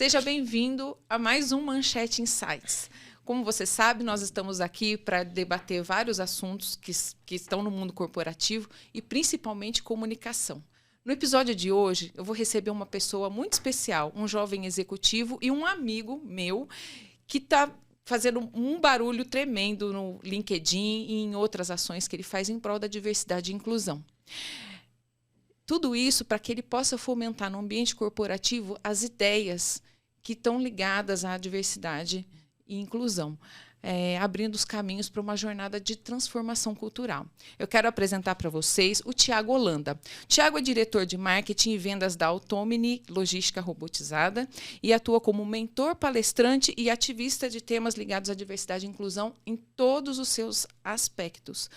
Seja bem-vindo a mais um Manchete Insights. Como você sabe, nós estamos aqui para debater vários assuntos que estão no mundo corporativo e principalmente comunicação. No episódio de hoje, eu vou receber uma pessoa muito especial, um jovem executivo e um amigo meu que está fazendo um barulho tremendo no LinkedIn e em outras ações que ele faz em prol da diversidade e inclusão. Tudo isso para que ele possa fomentar no ambiente corporativo as ideias que estão ligadas à diversidade e inclusão, abrindo os caminhos para uma jornada de transformação cultural. Eu quero apresentar para vocês o Thiago Holanda. O Thiago é diretor de marketing e vendas da Automini Logística Robotizada e atua como mentor, palestrante e ativista de temas ligados à diversidade e inclusão em todos os seus aspectos.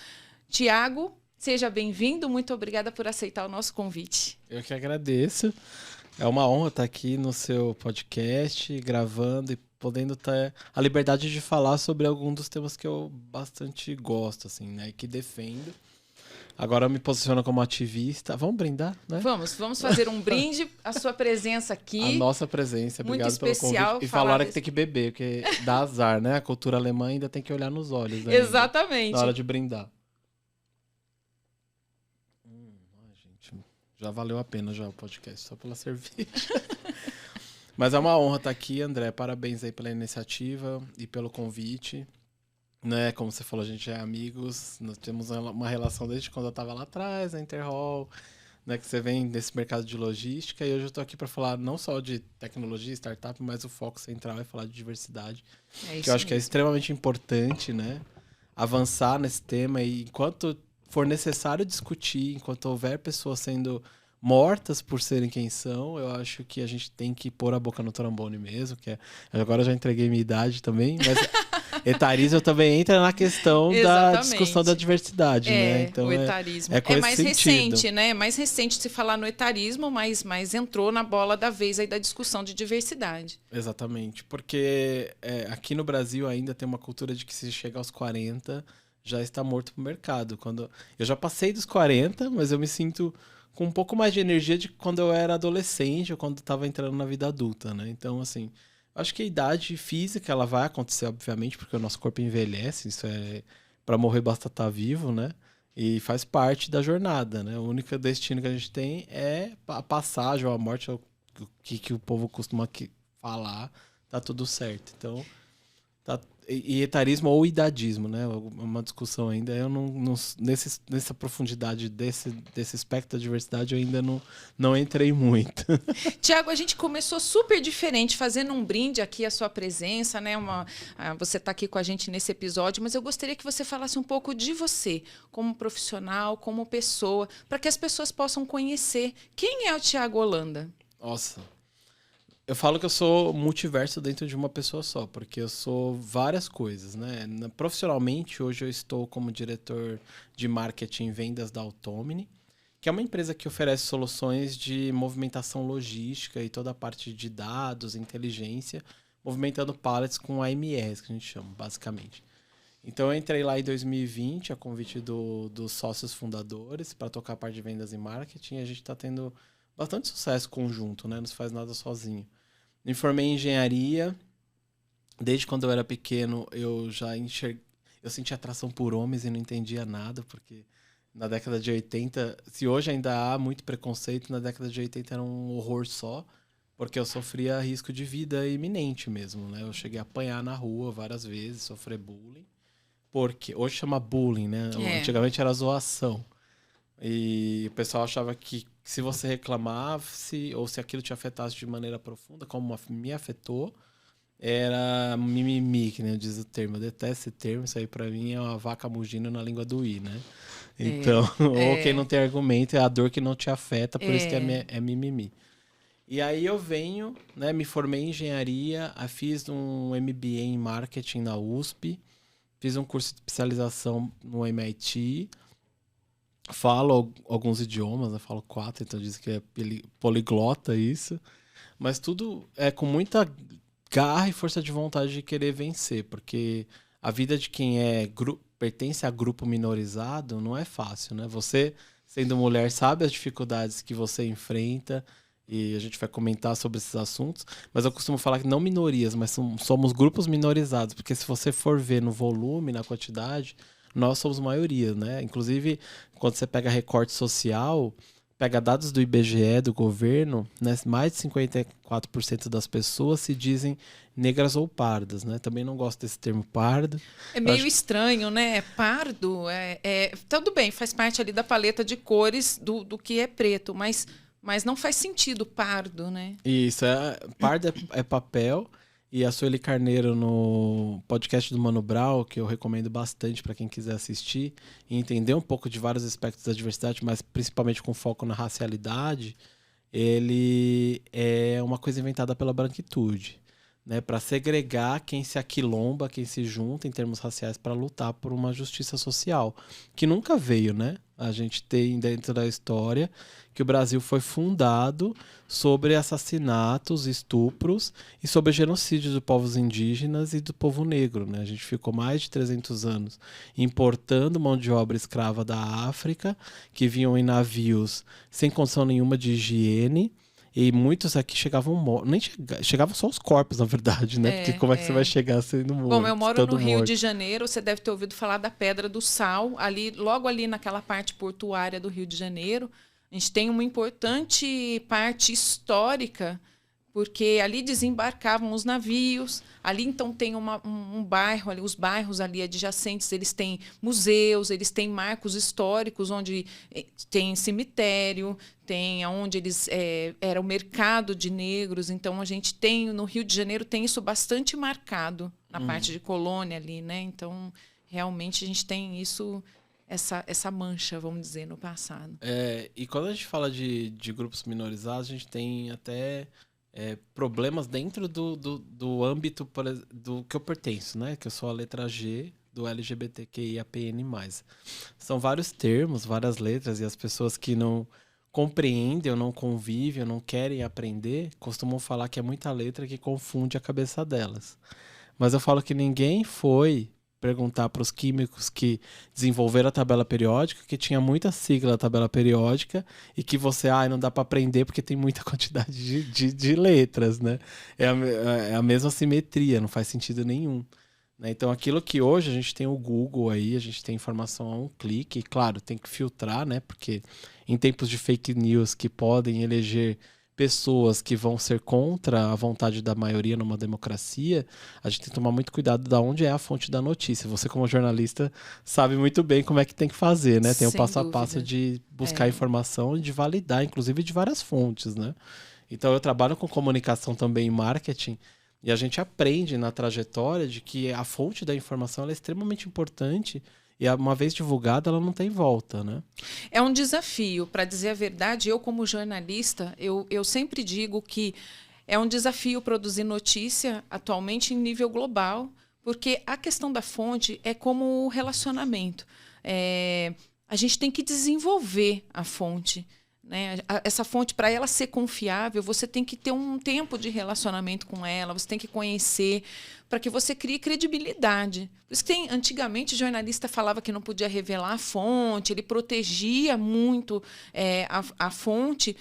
Thiago, seja bem-vindo, muito obrigada por aceitar o nosso convite. Eu que agradeço. É uma honra estar aqui no seu podcast, gravando e podendo ter a liberdade de falar sobre algum dos temas que eu bastante gosto, assim, né? E que defendo. Agora eu me posiciono como ativista. Vamos brindar, né? Vamos fazer um brinde. A sua presença aqui. A nossa presença. Obrigado pelo convite. E falaram que tem que beber, porque dá azar, né? A cultura alemã ainda tem que olhar nos olhos. Né? Exatamente. Na hora de brindar. Já valeu a pena já o podcast, só pela cerveja. Mas é uma honra estar aqui, André. Parabéns aí pela iniciativa e pelo convite. Né? Como você falou, a gente é amigos. Nós temos uma relação desde quando eu estava lá atrás, na Interhall, né? Que você vem desse mercado de logística. E hoje eu estou aqui para falar não só de tecnologia, startup, mas o foco central é falar de diversidade. Que eu acho que é extremamente importante, né? Avançar nesse tema e enquanto for necessário discutir, enquanto houver pessoas sendo mortas por serem quem são, eu acho que a gente tem que pôr a boca no trombone mesmo, agora eu já entreguei minha idade também, mas etarismo também entra na questão da discussão da diversidade, né? Então, o etarismo é mais recente, né? É mais recente se falar no etarismo, mas entrou na bola da vez aí da discussão de diversidade. Exatamente, porque aqui no Brasil ainda tem uma cultura de que se chega aos 40 já está morto pro mercado. Eu já passei dos 40, mas eu me sinto com um pouco mais de energia de quando eu era adolescente ou quando estava entrando na vida adulta, né? Então, assim, acho que a idade física, ela vai acontecer, obviamente, porque o nosso corpo envelhece, isso para morrer basta estar vivo, né? E faz parte da jornada, né? O único destino que a gente tem é a passagem ou a morte, o que o povo costuma falar, tá tudo certo. Então, e etarismo ou idadismo, né? Uma discussão ainda. Eu nessa profundidade desse espectro da diversidade eu ainda não entrei muito. Thiago, a gente começou super diferente, fazendo um brinde aqui à sua presença, né? Você está aqui com a gente nesse episódio, mas eu gostaria que você falasse um pouco de você, como profissional, como pessoa, para que as pessoas possam conhecer quem é o Thiago Holanda. Nossa. Eu falo que eu sou multiverso dentro de uma pessoa só, porque eu sou várias coisas, né? Profissionalmente, hoje eu estou como diretor de marketing e vendas da Automini, que é uma empresa que oferece soluções de movimentação logística e toda a parte de dados, inteligência, movimentando pallets com AMRs, que a gente chama, basicamente. Então eu entrei lá em 2020, a convite dos sócios fundadores, para tocar a parte de vendas e marketing, e a gente está tendo bastante sucesso conjunto, né? Não se faz nada sozinho. Me formei em engenharia. Desde quando eu era pequeno, eu já eu sentia atração por homens e não entendia nada, porque na década de 80, se hoje ainda há muito preconceito, na década de 80 era um horror só, porque eu sofria risco de vida iminente mesmo, né? Eu cheguei a apanhar na rua várias vezes, sofrer bullying. Porque hoje chama bullying, né? Antigamente era zoação. E o pessoal achava que se você reclamasse ou se aquilo te afetasse de maneira profunda, como me afetou, era mimimi, que nem diz o termo. Eu detesto esse termo, isso aí pra mim é uma vaca mugindo na língua do I, né? Então, ou quem não tem argumento é a dor que não te afeta, por isso que é mimimi. E aí eu venho, né, me formei em engenharia, fiz um MBA em marketing na USP, fiz um curso de especialização no MIT, falo alguns idiomas, né? Falo 4, então diz que é poliglota isso. Mas tudo é com muita garra e força de vontade de querer vencer, porque a vida de quem pertence a grupo minorizado não é fácil, né? Você, sendo mulher, sabe as dificuldades que você enfrenta e a gente vai comentar sobre esses assuntos, mas eu costumo falar que não minorias, mas somos grupos minorizados, porque se você for ver no volume, na quantidade, nós somos maioria, né? Inclusive, quando você pega recorte social, pega dados do IBGE, do governo, né? Mais de 54% das pessoas se dizem negras ou pardas, né? Também não gosto desse termo pardo. É meio estranho, né? Pardo, tudo bem, faz parte ali da paleta de cores do que é preto, mas não faz sentido pardo, né? Isso, pardo é papel. E a Sueli Carneiro, no podcast do Mano Brown, que eu recomendo bastante para quem quiser assistir e entender um pouco de vários aspectos da diversidade, mas principalmente com foco na racialidade, ele é uma coisa inventada pela branquitude, né, para segregar quem se aquilomba, quem se junta em termos raciais para lutar por uma justiça social, que nunca veio, né? A gente tem dentro da história que o Brasil foi fundado sobre assassinatos, estupros e sobre genocídios de povos indígenas e do povo negro, né? A gente ficou mais de 300 anos importando mão de obra escrava da África, que vinham em navios sem condição nenhuma de higiene. E muitos aqui chegavam chegavam só os corpos, na verdade, né? Porque como é que você vai chegar sendo morto? Bom, eu moro no Rio de Janeiro, você deve ter ouvido falar da Pedra do Sal, logo ali naquela parte portuária do Rio de Janeiro. A gente tem uma importante parte histórica, porque ali desembarcavam os navios, ali então tem um bairro, ali, os bairros ali adjacentes, eles têm museus, eles têm marcos históricos, onde tem cemitério, tem onde eles era o mercado de negros, então a gente tem, no Rio de Janeiro, tem isso bastante marcado, na parte de colônia ali, né? Então, realmente, a gente tem isso, essa mancha, vamos dizer, no passado. E quando a gente fala de grupos minorizados, a gente tem até... problemas dentro do âmbito do que eu pertenço, né? Que eu sou a letra G do LGBTQIAPN+. São vários termos, várias letras, e as pessoas que não compreendem, ou não convivem, ou não querem aprender, costumam falar que é muita letra que confunde a cabeça delas. Mas eu falo que ninguém foi perguntar para os químicos que desenvolveram a tabela periódica, que tinha muita sigla na tabela periódica e que você, não dá para aprender porque tem muita quantidade de letras, né? É a mesma simetria, não faz sentido nenhum. Né? Então, aquilo que hoje a gente tem o Google aí, a gente tem informação a um clique, e claro, tem que filtrar, né? Porque em tempos de fake news que podem eleger pessoas que vão ser contra a vontade da maioria numa democracia, a gente tem que tomar muito cuidado de onde é a fonte da notícia. Você, como jornalista, sabe muito bem como é que tem que fazer, né? Tem o passo a passo de buscar informação e de validar, inclusive de várias fontes, né? Então, eu trabalho com comunicação também em marketing, e a gente aprende na trajetória de que a fonte da informação ela é extremamente importante. E uma vez divulgada, ela não tem volta, né? É um desafio, para dizer a verdade. Eu, como jornalista, eu sempre digo que é um desafio produzir notícia atualmente em nível global, porque a questão da fonte é como o relacionamento. A gente tem que desenvolver a fonte. Né? Essa fonte, para ela ser confiável, você tem que ter um tempo de relacionamento com ela, você tem que conhecer, para que você crie credibilidade. Por isso que antigamente o jornalista falava que não podia revelar a fonte, ele protegia muito a fonte.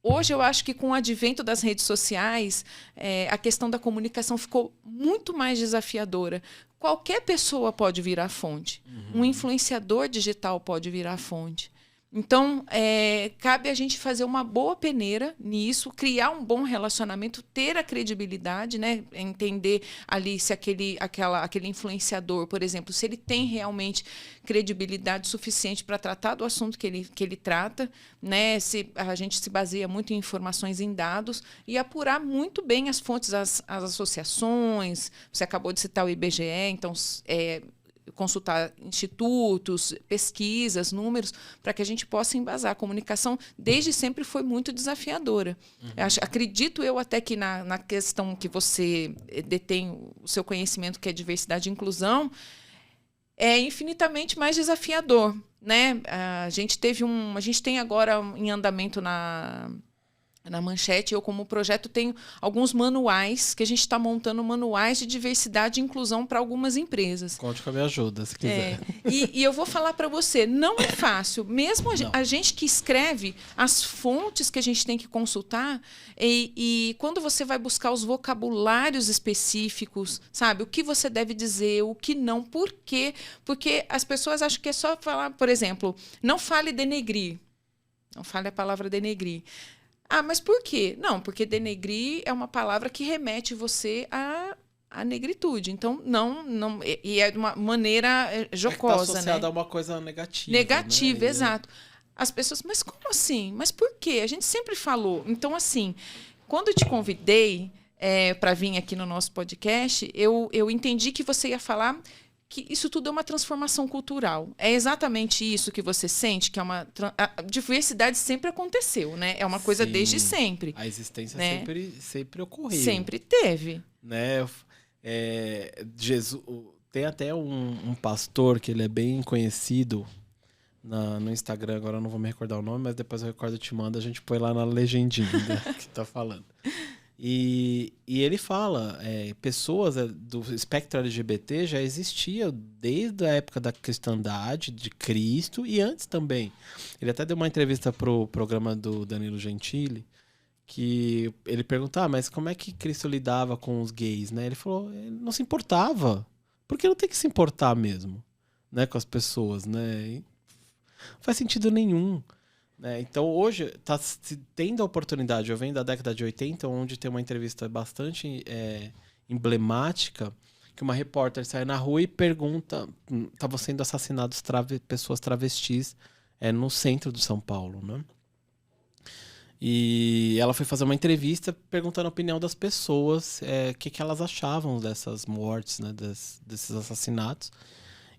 Hoje eu acho que com o advento das redes sociais, a questão da comunicação ficou muito mais desafiadora. Qualquer pessoa pode virar a fonte. Um influenciador digital pode virar a fonte. Então, cabe a gente fazer uma boa peneira nisso, criar um bom relacionamento, ter a credibilidade, né? Entender ali se aquele influenciador, por exemplo, se ele tem realmente credibilidade suficiente para tratar do assunto que ele trata, né? Se a gente se baseia muito em informações, em dados, e apurar muito bem as fontes, as associações. Você acabou de citar o IBGE, então... consultar institutos, pesquisas, números, para que a gente possa embasar. A comunicação, desde sempre, foi muito desafiadora. Acredito eu até que na questão que você detém o seu conhecimento, que é diversidade e inclusão, é infinitamente mais desafiador. Né? A gente tem agora em andamento Na Manchete, eu como projeto tenho alguns manuais, que a gente está montando manuais de diversidade e inclusão para algumas empresas. Conte com a minha ajuda, se quiser. E eu vou falar para você, não é fácil. Mesmo a gente que escreve, as fontes que a gente tem que consultar, e quando você vai buscar os vocabulários específicos, sabe? O que você deve dizer, o que não, por quê? Porque as pessoas acham que é só falar, por exemplo, não fale denegrir. Não fale a palavra denegrir. Ah, mas por quê? Não, porque denegrir é uma palavra que remete você à negritude. Então, não e é de uma maneira jocosa, tá associada, né? a uma coisa negativa. Negativa, né? exato. As pessoas, mas como assim? Mas por quê? A gente sempre falou. Então, assim, quando eu te convidei para vir aqui no nosso podcast, eu entendi que você ia falar que isso tudo é uma transformação cultural. É exatamente isso que você sente, que é uma... A diversidade sempre aconteceu, né? É uma coisa desde sempre. A existência né? sempre ocorreu. Sempre teve. Né? Jesus, tem até um pastor que ele é bem conhecido no Instagram, agora eu não vou me recordar o nome, mas depois eu recordo e te mando, a gente põe lá na legendinha que tá falando. E ele fala, pessoas do espectro LGBT já existia desde a época da cristandade, de Cristo, e antes também. Ele até deu uma entrevista pro programa do Danilo Gentili, que ele perguntava, mas como é que Cristo lidava com os gays, né? Ele falou, ele não se importava. Porque não tem que se importar mesmo, né, com as pessoas, né? E não faz sentido nenhum. Então, hoje, está tendo a oportunidade, eu venho da década de 80, onde tem uma entrevista bastante emblemática, que uma repórter sai na rua e pergunta, estavam sendo assassinados pessoas travestis no centro de São Paulo, né? E ela foi fazer uma entrevista perguntando a opinião das pessoas, que elas achavam dessas mortes, né, desses assassinatos.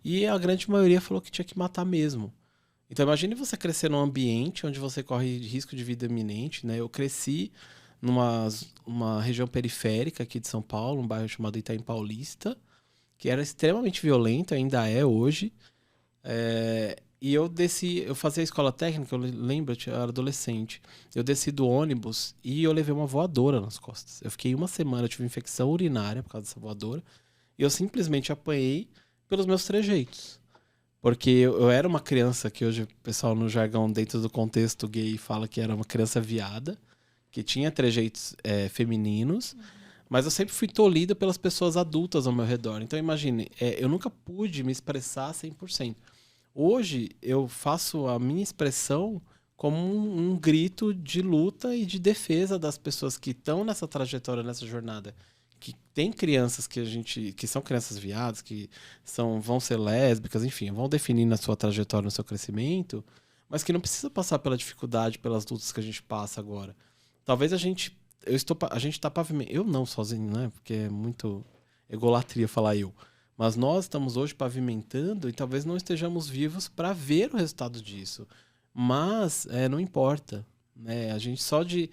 E a grande maioria falou que tinha que matar mesmo. Então, imagine você crescer num ambiente onde você corre risco de vida iminente, né? Eu cresci numa região periférica aqui de São Paulo, um bairro chamado Itaim Paulista, que era extremamente violento, ainda é hoje. E eu fazia a escola técnica, eu lembro, eu era adolescente. Eu desci do ônibus e eu levei uma voadora nas costas. Eu fiquei uma semana, eu tive infecção urinária por causa dessa voadora. E eu simplesmente apanhei pelos meus trejeitos. Porque eu era uma criança que hoje o pessoal no jargão, dentro do contexto gay, fala que era uma criança viada, que tinha trejeitos femininos, mas eu sempre fui tolhido pelas pessoas adultas ao meu redor. Então imagine, eu nunca pude me expressar 100%. Hoje eu faço a minha expressão como um grito de luta e de defesa das pessoas que estão nessa trajetória, nessa jornada. Que tem crianças que são crianças viadas, que vão ser lésbicas, enfim, vão definir na sua trajetória, no seu crescimento, mas que não precisa passar pela dificuldade, pelas lutas que a gente passa agora. Talvez a gente está pavimentando, eu não sozinho, né? Porque é muito egolatria falar eu. Mas nós estamos hoje pavimentando e talvez não estejamos vivos para ver o resultado disso. Mas não importa, né? A gente só de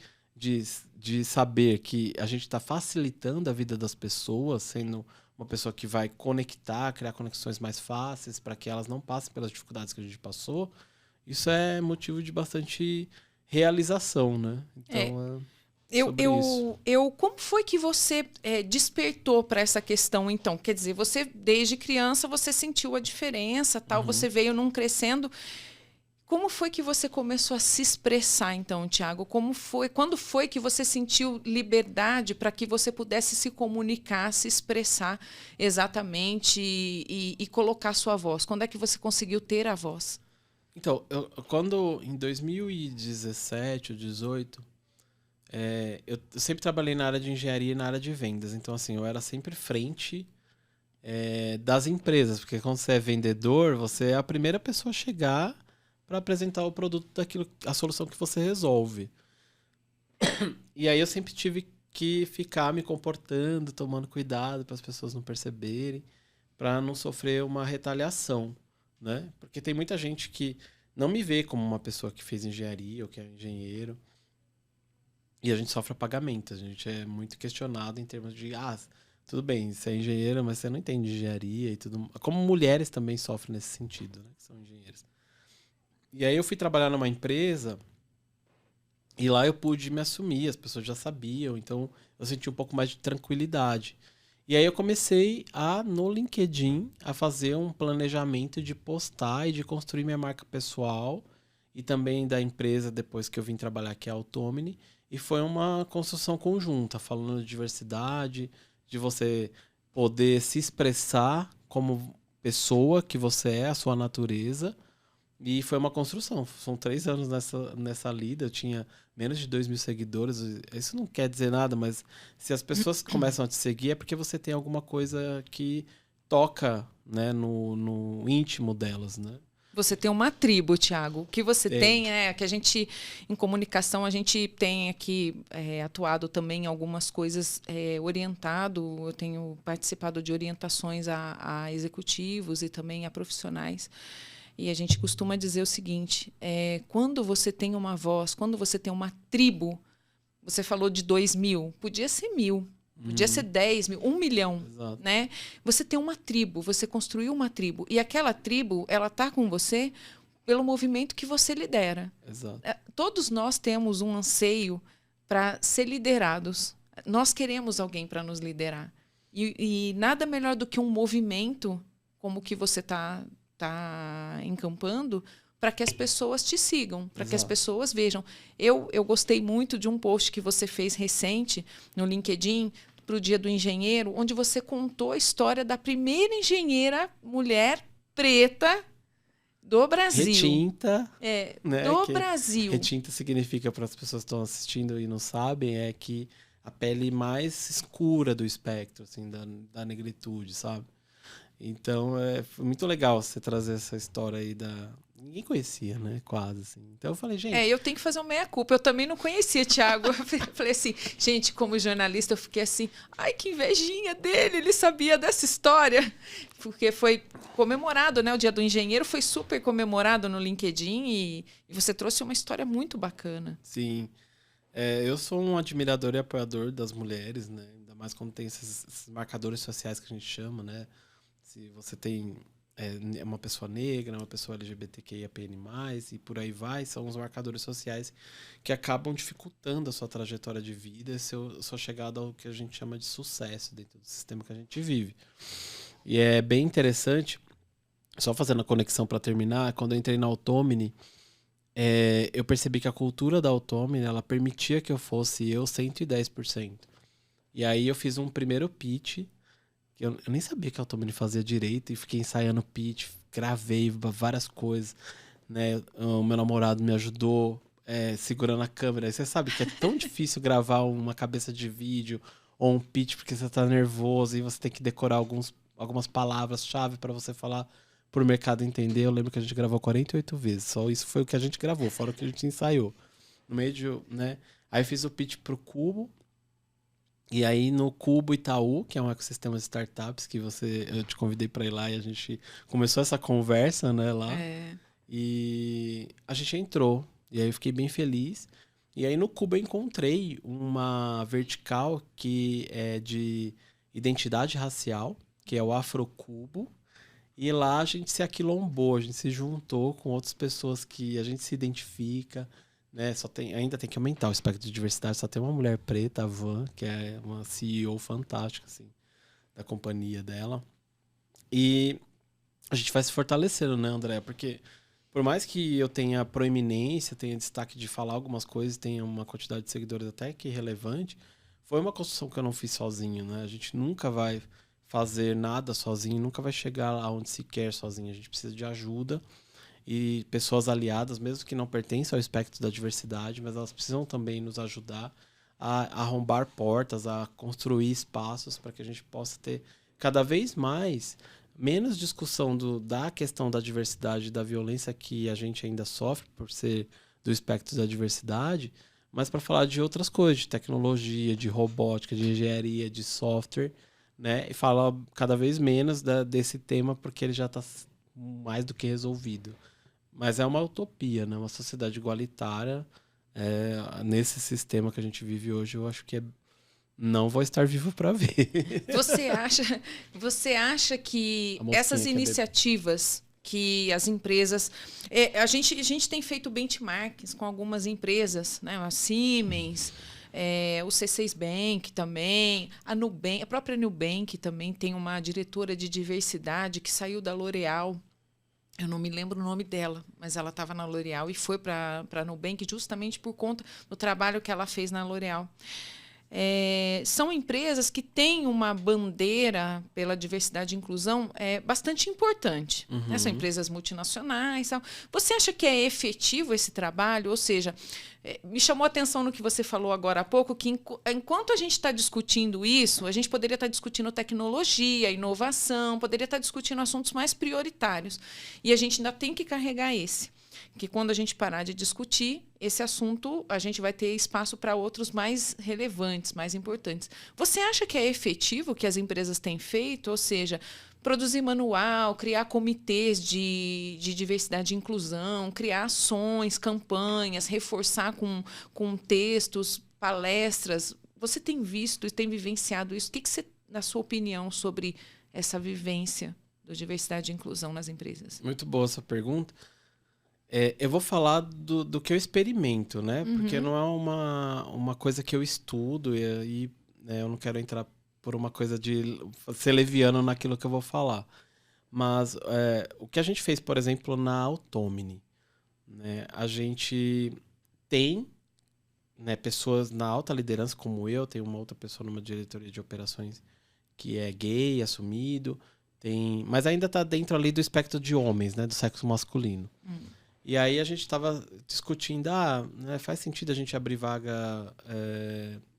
saber que a gente está facilitando a vida das pessoas, sendo uma pessoa que vai conectar, criar conexões mais fáceis para que elas não passem pelas dificuldades que a gente passou, isso é motivo de bastante realização, né? Então, como foi que você despertou para essa questão, então? Quer dizer, você, desde criança, você sentiu a diferença, tal, você veio num crescendo. Como foi que você começou a se expressar, então, Thiago? Quando foi que você sentiu liberdade para que você pudesse se comunicar, se expressar exatamente e colocar sua voz? Quando é que você conseguiu ter a voz? Então, quando em 2017 ou 2018, eu sempre trabalhei na área de engenharia e na área de vendas. Então, assim, eu era sempre frente das empresas, porque quando você é vendedor, você é a primeira pessoa a chegar para apresentar o produto a solução que você resolve. E aí eu sempre tive que ficar me comportando, tomando cuidado para as pessoas não perceberem, para não sofrer uma retaliação, né? Porque tem muita gente que não me vê como uma pessoa que fez engenharia ou que é engenheiro. E a gente sofre apagamento, a gente é muito questionado em termos de tudo bem, você é engenheiro, mas você não entende engenharia e tudo. Como mulheres também sofrem nesse sentido, né? Que são engenheiras. E aí eu fui trabalhar numa empresa E lá eu pude me assumir, as pessoas já sabiam, então eu senti um pouco mais de tranquilidade. E aí eu comecei no LinkedIn, a fazer um planejamento de postar e de construir minha marca pessoal e também da empresa depois que eu vim trabalhar aqui, a Automini. E foi uma construção conjunta, falando de diversidade, de você poder se expressar como pessoa que você é, a sua natureza. E foi uma construção. São 3 anos nessa lida. Eu tinha menos de 2.000 seguidores. Isso não quer dizer nada, mas se as pessoas começam a te seguir é porque você tem alguma coisa que toca, né, no íntimo delas, né? Você tem uma tribo, Thiago. O que você Tem. tem é que a gente, em comunicação, a gente tem aqui atuado também em algumas coisas orientado. Eu tenho participado de orientações a executivos e também a profissionais. E a gente costuma dizer o seguinte, quando você tem uma voz, quando você tem uma tribo, você falou de 2.000, podia ser 1.000, podia ser 10.000, 1 milhão, Exato. né? Você tem uma tribo, você construiu uma tribo. E aquela tribo, ela está com você pelo movimento que você lidera. Exato. Todos nós temos um anseio para ser liderados. Nós queremos alguém para nos liderar. E nada melhor do que um movimento como o que você está encampando para que as pessoas te sigam, para que as pessoas vejam. Eu gostei muito de um post que você fez recente no LinkedIn para o Dia do Engenheiro, onde você contou a história da primeira engenheira mulher preta do Brasil. Retinta. Né? Do Brasil. Retinta significa, para as pessoas que estão assistindo e não sabem, é que a pele mais escura do espectro, assim, da negritude, sabe? Então, foi muito legal você trazer essa história aí Ninguém conhecia, né? Quase, assim. Então, eu falei, gente... eu tenho que fazer uma meia-culpa. Eu também não conhecia, Thiago. Eu falei assim, gente, como jornalista, eu fiquei assim, ai, que invejinha dele, ele sabia dessa história. Porque foi comemorado, né? O Dia do Engenheiro foi super comemorado no LinkedIn e você trouxe uma história muito bacana. Sim. Eu sou um admirador e apoiador das mulheres, né? Ainda mais quando tem esses marcadores sociais que a gente chama, né? Se você tem uma pessoa negra, uma pessoa LGBTQIAPN+, e por aí vai, são os marcadores sociais que acabam dificultando a sua trajetória de vida e sua chegada ao que a gente chama de sucesso dentro do sistema que a gente vive. E é bem interessante, só fazendo a conexão para terminar, quando eu entrei na Automini, eu percebi que a cultura da Automini, ela permitia que eu fosse 110%. E aí eu fiz um primeiro pitch. Eu nem sabia que a Automini fazia direito e fiquei ensaiando pitch, gravei várias coisas, né? O meu namorado me ajudou segurando a câmera. E você sabe que é tão difícil gravar uma cabeça de vídeo ou um pitch porque você tá nervoso e você tem que decorar algumas palavras-chave para você falar pro mercado entender. Eu lembro que a gente gravou 48 vezes, só isso foi o que a gente gravou, fora o que a gente ensaiou. No meio de, né? Aí eu fiz o pitch pro Cubo. E aí no Cubo Itaú, que é um ecossistema de startups que eu te convidei para ir lá e a gente começou essa conversa, né, lá. E a gente entrou. E aí eu fiquei bem feliz. E aí no Cubo eu encontrei uma vertical que é de identidade racial, que é o Afrocubo. E lá a gente se aquilombou, a gente se juntou com outras pessoas que a gente se identifica, né? Ainda tem que aumentar o espectro de diversidade. Só tem uma mulher preta, a Van, que é uma CEO fantástica, assim, da companhia dela. E a gente vai se fortalecendo, né, André? Porque por mais que eu tenha proeminência, tenha destaque de falar algumas coisas, tenha uma quantidade de seguidores até que relevante, foi uma construção que eu não fiz sozinho, né? A gente nunca vai fazer nada sozinho, nunca vai chegar aonde se quer sozinho. A gente precisa de ajuda e pessoas aliadas, mesmo que não pertençam ao espectro da diversidade, mas elas precisam também nos ajudar a arrombar portas, a construir espaços para que a gente possa ter cada vez menos discussão da questão da diversidade e da violência que a gente ainda sofre por ser do espectro da diversidade, mas para falar de outras coisas, de tecnologia, de robótica, de engenharia, de software, né? E falar cada vez menos desse tema porque ele já está mais do que resolvido. Mas é uma utopia, né? Uma sociedade igualitária. Nesse sistema que a gente vive hoje, eu acho que não vou estar vivo para ver. Você acha que essas iniciativas que as empresas... a gente tem feito benchmarks com algumas empresas, né? A Siemens, o C6 Bank também, a própria Nubank também tem uma diretora de diversidade que saiu da L'Oréal. Eu não me lembro o nome dela, mas ela estava na L'Oréal e foi para a Nubank justamente por conta do trabalho que ela fez na L'Oréal. São empresas que têm uma bandeira pela diversidade e inclusão bastante importante. Uhum. Né? São empresas multinacionais. Tal. Você acha que é efetivo esse trabalho? Ou seja, me chamou a atenção no que você falou agora há pouco, que enquanto a gente está discutindo isso, a gente poderia estar discutindo tecnologia, inovação, poderia estar discutindo assuntos mais prioritários. E a gente ainda tem que carregar esse. Que quando a gente parar de discutir esse assunto, a gente vai ter espaço para outros mais relevantes, mais importantes. Você acha que é efetivo o que as empresas têm feito? Ou seja, produzir manual, criar comitês de diversidade e inclusão, criar ações, campanhas, reforçar com textos, palestras. Você tem visto e tem vivenciado isso? O que você, na sua opinião, sobre essa vivência da diversidade e inclusão nas empresas? Muito boa essa pergunta. Eu vou falar do que eu experimento, né? Porque não é uma coisa que eu estudo e eu não quero entrar por uma coisa de ser leviano naquilo que eu vou falar. Mas o que a gente fez, por exemplo, na Automini, né? A gente tem, né, pessoas na alta liderança como eu, tem uma outra pessoa numa diretoria de operações que é gay, assumido, mas ainda está dentro ali do espectro de homens, né? Do sexo masculino. E aí a gente estava discutindo, né, faz sentido a gente abrir vaga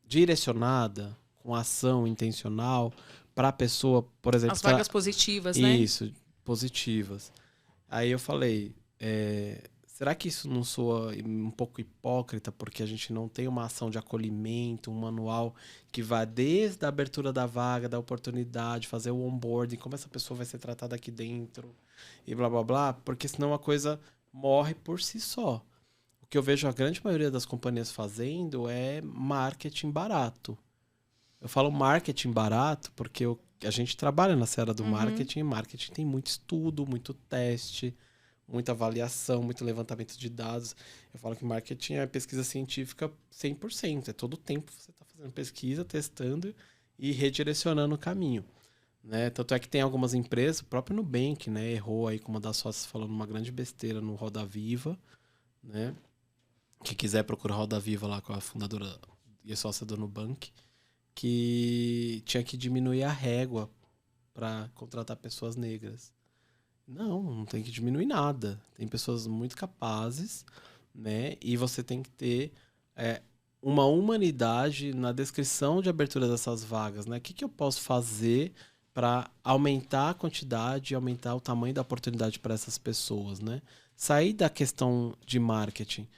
direcionada, com ação intencional, para a pessoa, por exemplo... As vagas positivas, né? Isso, positivas. Aí eu falei, será que isso não soa um pouco hipócrita, porque a gente não tem uma ação de acolhimento, um manual que vá desde a abertura da vaga, da oportunidade, fazer o onboarding, como essa pessoa vai ser tratada aqui dentro, e blá, blá, blá, porque senão a coisa... morre por si só. O que eu vejo a grande maioria das companhias fazendo é marketing barato. Eu falo marketing barato porque a gente trabalha na seara do marketing. Marketing tem muito estudo, muito teste, muita avaliação, muito levantamento de dados. Eu falo que marketing é pesquisa científica 100%. É todo o tempo você está fazendo pesquisa, testando e redirecionando o caminho. Né? Tanto é que tem algumas empresas, o próprio Nubank, né, errou aí com uma das sócias falando uma grande besteira no Roda Viva, né? Que quiser procurar Roda Viva lá com a fundadora e a sócia do Nubank, que tinha que diminuir a régua para contratar pessoas negras. Não tem que diminuir nada. Tem pessoas muito capazes, né? E você tem que ter uma humanidade na descrição de abertura dessas vagas, né? O que eu posso fazer para aumentar a quantidade e aumentar o tamanho da oportunidade para essas pessoas, né? Sair da questão de marketing.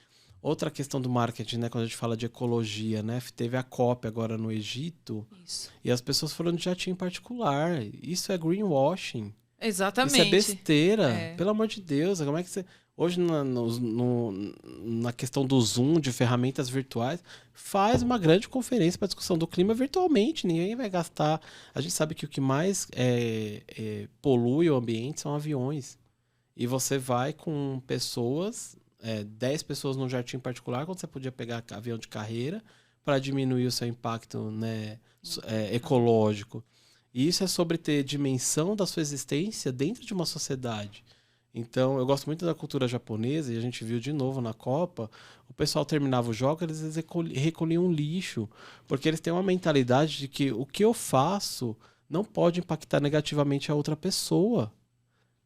Outra questão do marketing, né? Quando a gente fala de ecologia, né? Teve a COP agora no Egito. Isso. E as pessoas foram de jatinho particular. Isso é greenwashing. Exatamente. Isso é besteira. Pelo amor de Deus. Como é que você... Hoje, na questão do Zoom, de ferramentas virtuais, faz uma grande conferência para discussão do clima virtualmente. Ninguém vai gastar. A gente sabe que o que mais polui o ambiente são aviões. E você vai com pessoas, 10 pessoas num jatinho particular, quando você podia pegar avião de carreira para diminuir o seu impacto, né, ecológico. E isso é sobre ter dimensão da sua existência dentro de uma sociedade. Então, eu gosto muito da cultura japonesa, e a gente viu de novo na Copa, o pessoal terminava o jogo, eles recolhiam lixo, porque eles têm uma mentalidade de que o que eu faço não pode impactar negativamente a outra pessoa.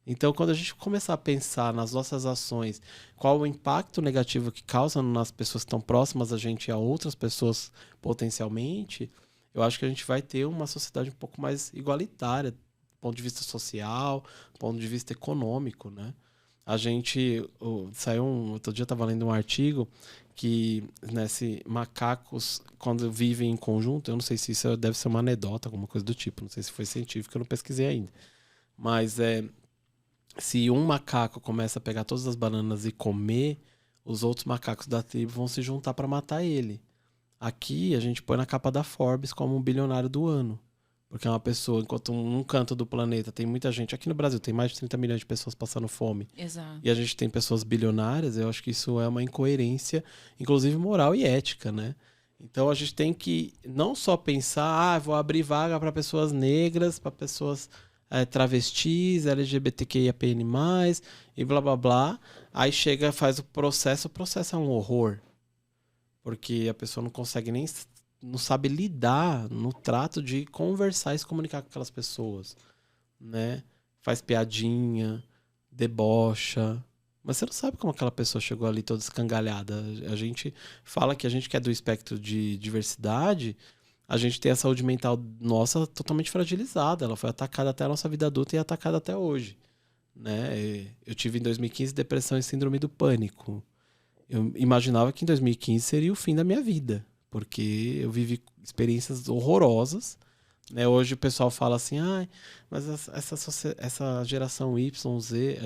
Então, quando a gente começar a pensar nas nossas ações, qual o impacto negativo que causa nas pessoas que estão próximas a gente e a outras pessoas potencialmente, eu acho que a gente vai ter uma sociedade um pouco mais igualitária, ponto de vista social, ponto de vista econômico, né? A gente outro dia eu estava lendo um artigo que, né, se macacos, quando vivem em conjunto, eu não sei se isso deve ser uma anedota, alguma coisa do tipo, não sei se foi científico, eu não pesquisei ainda. Mas se um macaco começa a pegar todas as bananas e comer, os outros macacos da tribo vão se juntar para matar ele. Aqui a gente põe na capa da Forbes como um bilionário do ano. Porque é uma pessoa, enquanto num canto do planeta tem muita gente. Aqui no Brasil tem mais de 30 milhões de pessoas passando fome. Exato. E a gente tem pessoas bilionárias. Eu acho que isso é uma incoerência, inclusive moral e ética, né? Então a gente tem que não só pensar, vou abrir vaga para pessoas negras, para pessoas travestis, LGBTQIAPN+, e blá blá blá. Aí chega, faz o processo é um horror. Porque a pessoa não consegue nem... não sabe lidar no trato de conversar e se comunicar com aquelas pessoas, né? Faz piadinha, debocha, mas você não sabe como aquela pessoa chegou ali toda escangalhada. A gente fala que a gente que é do espectro de diversidade, a gente tem a saúde mental nossa totalmente fragilizada. Ela foi atacada até a nossa vida adulta e é atacada até hoje, né? Eu tive em 2015 depressão e síndrome do pânico. Eu imaginava que em 2015 seria o fim da minha vida, porque eu vivi experiências horrorosas, né? Hoje o pessoal fala assim, mas essa geração Y, Z,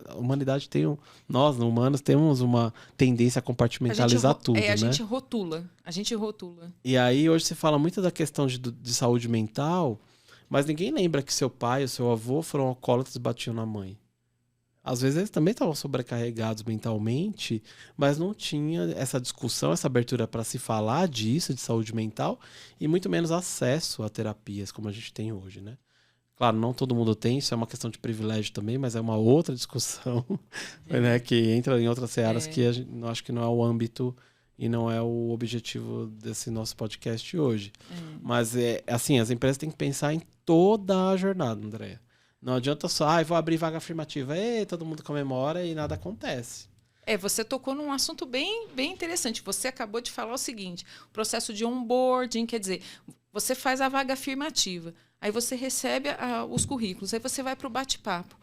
a humanidade nós, humanos, temos uma tendência a compartimentalizar tudo, né? A gente rotula. E aí hoje se fala muito da questão de saúde mental, mas ninguém lembra que seu pai ou seu avô foram alcoólatras e batiam na mãe. Às vezes eles também estavam sobrecarregados mentalmente, mas não tinha essa discussão, essa abertura para se falar disso, de saúde mental, e muito menos acesso a terapias como a gente tem hoje, né? Claro, não todo mundo tem, isso é uma questão de privilégio também, mas é uma outra discussão, né, que entra em outras searas que a gente, acho que não é o âmbito e não é o objetivo desse nosso podcast hoje. Mas, assim, as empresas têm que pensar em toda a jornada, Andréia. Não adianta só, vou abrir vaga afirmativa, todo mundo comemora e nada acontece. Você tocou num assunto bem, bem interessante. Você acabou de falar o seguinte, o processo de onboarding, quer dizer, você faz a vaga afirmativa, aí você recebe os currículos, aí você vai para o bate-papo.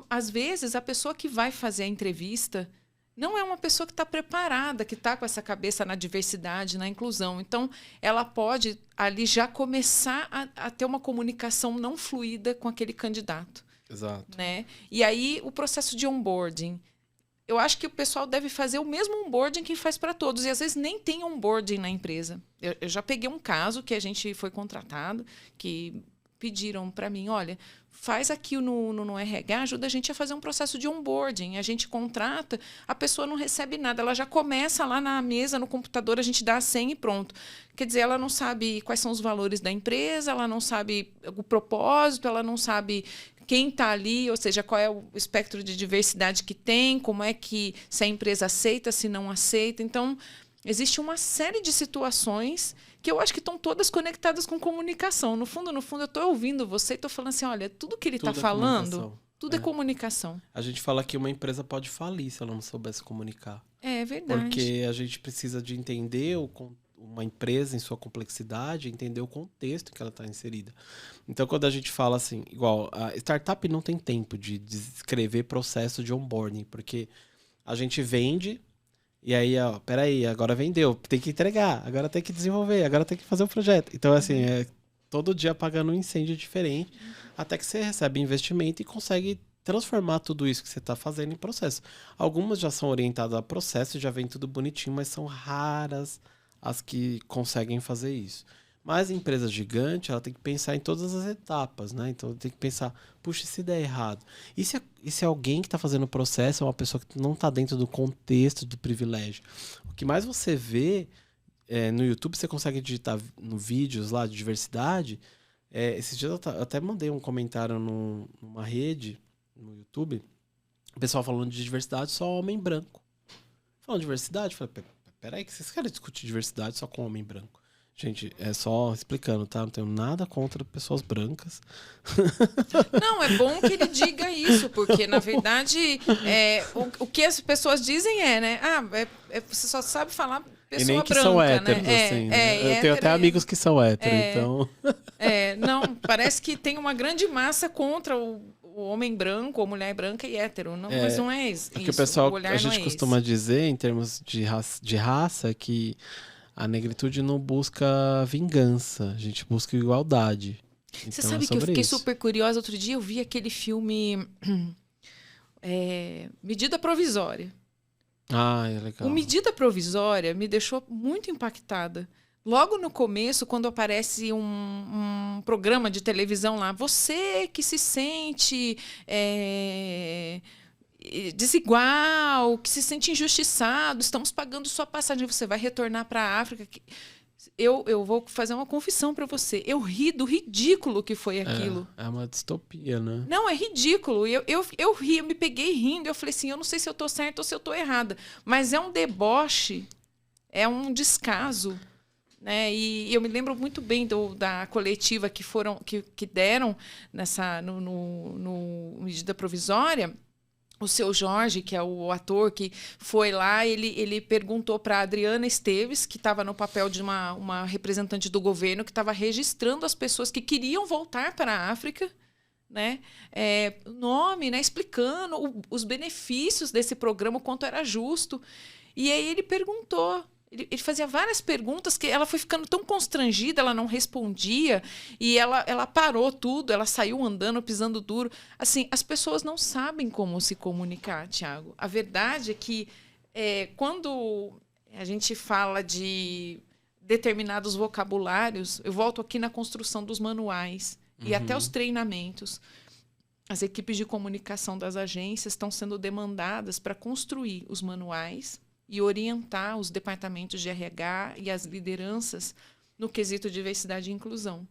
Às vezes, a pessoa que vai fazer a entrevista não é uma pessoa que está preparada, que está com essa cabeça na diversidade, na inclusão. Então, ela pode ali já começar a ter uma comunicação não fluida com aquele candidato. Exato. Né? E aí, o processo de onboarding. Eu acho que o pessoal deve fazer o mesmo onboarding que faz para todos. E, às vezes, nem tem onboarding na empresa. Eu já peguei um caso que a gente foi contratado, que pediram para mim, olha, faz aqui no RH, ajuda a gente a fazer um processo de onboarding. A gente contrata, a pessoa não recebe nada. Ela já começa lá na mesa, no computador, a gente dá a senha e pronto. Quer dizer, ela não sabe quais são os valores da empresa, ela não sabe o propósito, ela não sabe quem está ali, ou seja, qual é o espectro de diversidade que tem, como é que, se a empresa aceita, se não aceita. Então, existe uma série de situações que eu acho que estão todas conectadas com comunicação. No fundo, eu estou ouvindo você e estou falando assim, olha, tudo que ele está falando, tudo é comunicação. A gente fala que uma empresa pode falir se ela não soubesse comunicar. É verdade. Porque a gente precisa de entender uma empresa em sua complexidade, entender o contexto em que ela está inserida. Então, quando a gente fala assim, igual, a startup não tem tempo de descrever processo de onboarding, porque a gente vende... E aí, peraí, agora vendeu, tem que entregar, agora tem que desenvolver, agora tem que fazer o projeto. Então, assim, todo dia apagando um incêndio diferente, até que você recebe investimento e consegue transformar tudo isso que você está fazendo em processo. Algumas já são orientadas a processo, já vem tudo bonitinho, mas são raras as que conseguem fazer isso. Mas a empresa gigante, ela tem que pensar em todas as etapas, né? Então, tem que pensar, puxa, e se der errado? E se alguém que está fazendo o processo é uma pessoa que não está dentro do contexto do privilégio? O que mais você vê no YouTube, você consegue digitar no vídeos lá de diversidade. Esses dias eu até mandei um comentário numa rede, no YouTube, o pessoal falando de diversidade só homem branco. Falando de diversidade, eu falei, peraí, que vocês querem discutir diversidade só com homem branco? Gente, é só explicando, tá? Não tenho nada contra pessoas brancas. Não, é bom que ele diga isso, porque, na verdade, o que as pessoas dizem né? Você só sabe falar pessoa branca, e nem que são héteros, né? assim. Né? Eu tenho até amigos que são héteros, então... Não, parece que tem uma grande massa contra o homem branco ou mulher branca e hétero. Não, mas não é isso. O que o pessoal, a gente costuma dizer, em termos de raça, que... A negritude não busca vingança, a gente busca igualdade. Você sabe que eu fiquei super curiosa? Outro dia eu vi aquele filme Medida Provisória. É legal. O Medida Provisória me deixou muito impactada. Logo no começo, quando aparece um programa de televisão lá, você que se sente desigual, que se sente injustiçado, estamos pagando sua passagem, você vai retornar para a África. Eu vou fazer uma confissão para você. Eu ri do ridículo que foi aquilo. É uma distopia, né? Não, é ridículo. Eu ri, eu me peguei rindo. Eu falei assim, eu não sei se eu estou certa ou se eu estou errada. Mas é um deboche, é um descaso. Né? E eu me lembro muito bem da coletiva que deram no medida provisória. O Seu Jorge, que é o ator que foi lá, ele perguntou para a Adriana Esteves, que estava no papel de uma representante do governo, que estava registrando as pessoas que queriam voltar para a África, né? Nome, né? Explicando os benefícios desse programa, o quanto era justo. E aí ele perguntou. Ele fazia várias perguntas que ela foi ficando tão constrangida, ela não respondia, e ela parou tudo, ela saiu andando, pisando duro. Assim, as pessoas não sabem como se comunicar, Tiago. A verdade é que quando a gente fala de determinados vocabulários, eu volto aqui na construção dos manuais e até os treinamentos. As equipes de comunicação das agências estão sendo demandadas para construir os manuais e orientar os departamentos de RH e as lideranças no quesito diversidade e inclusão.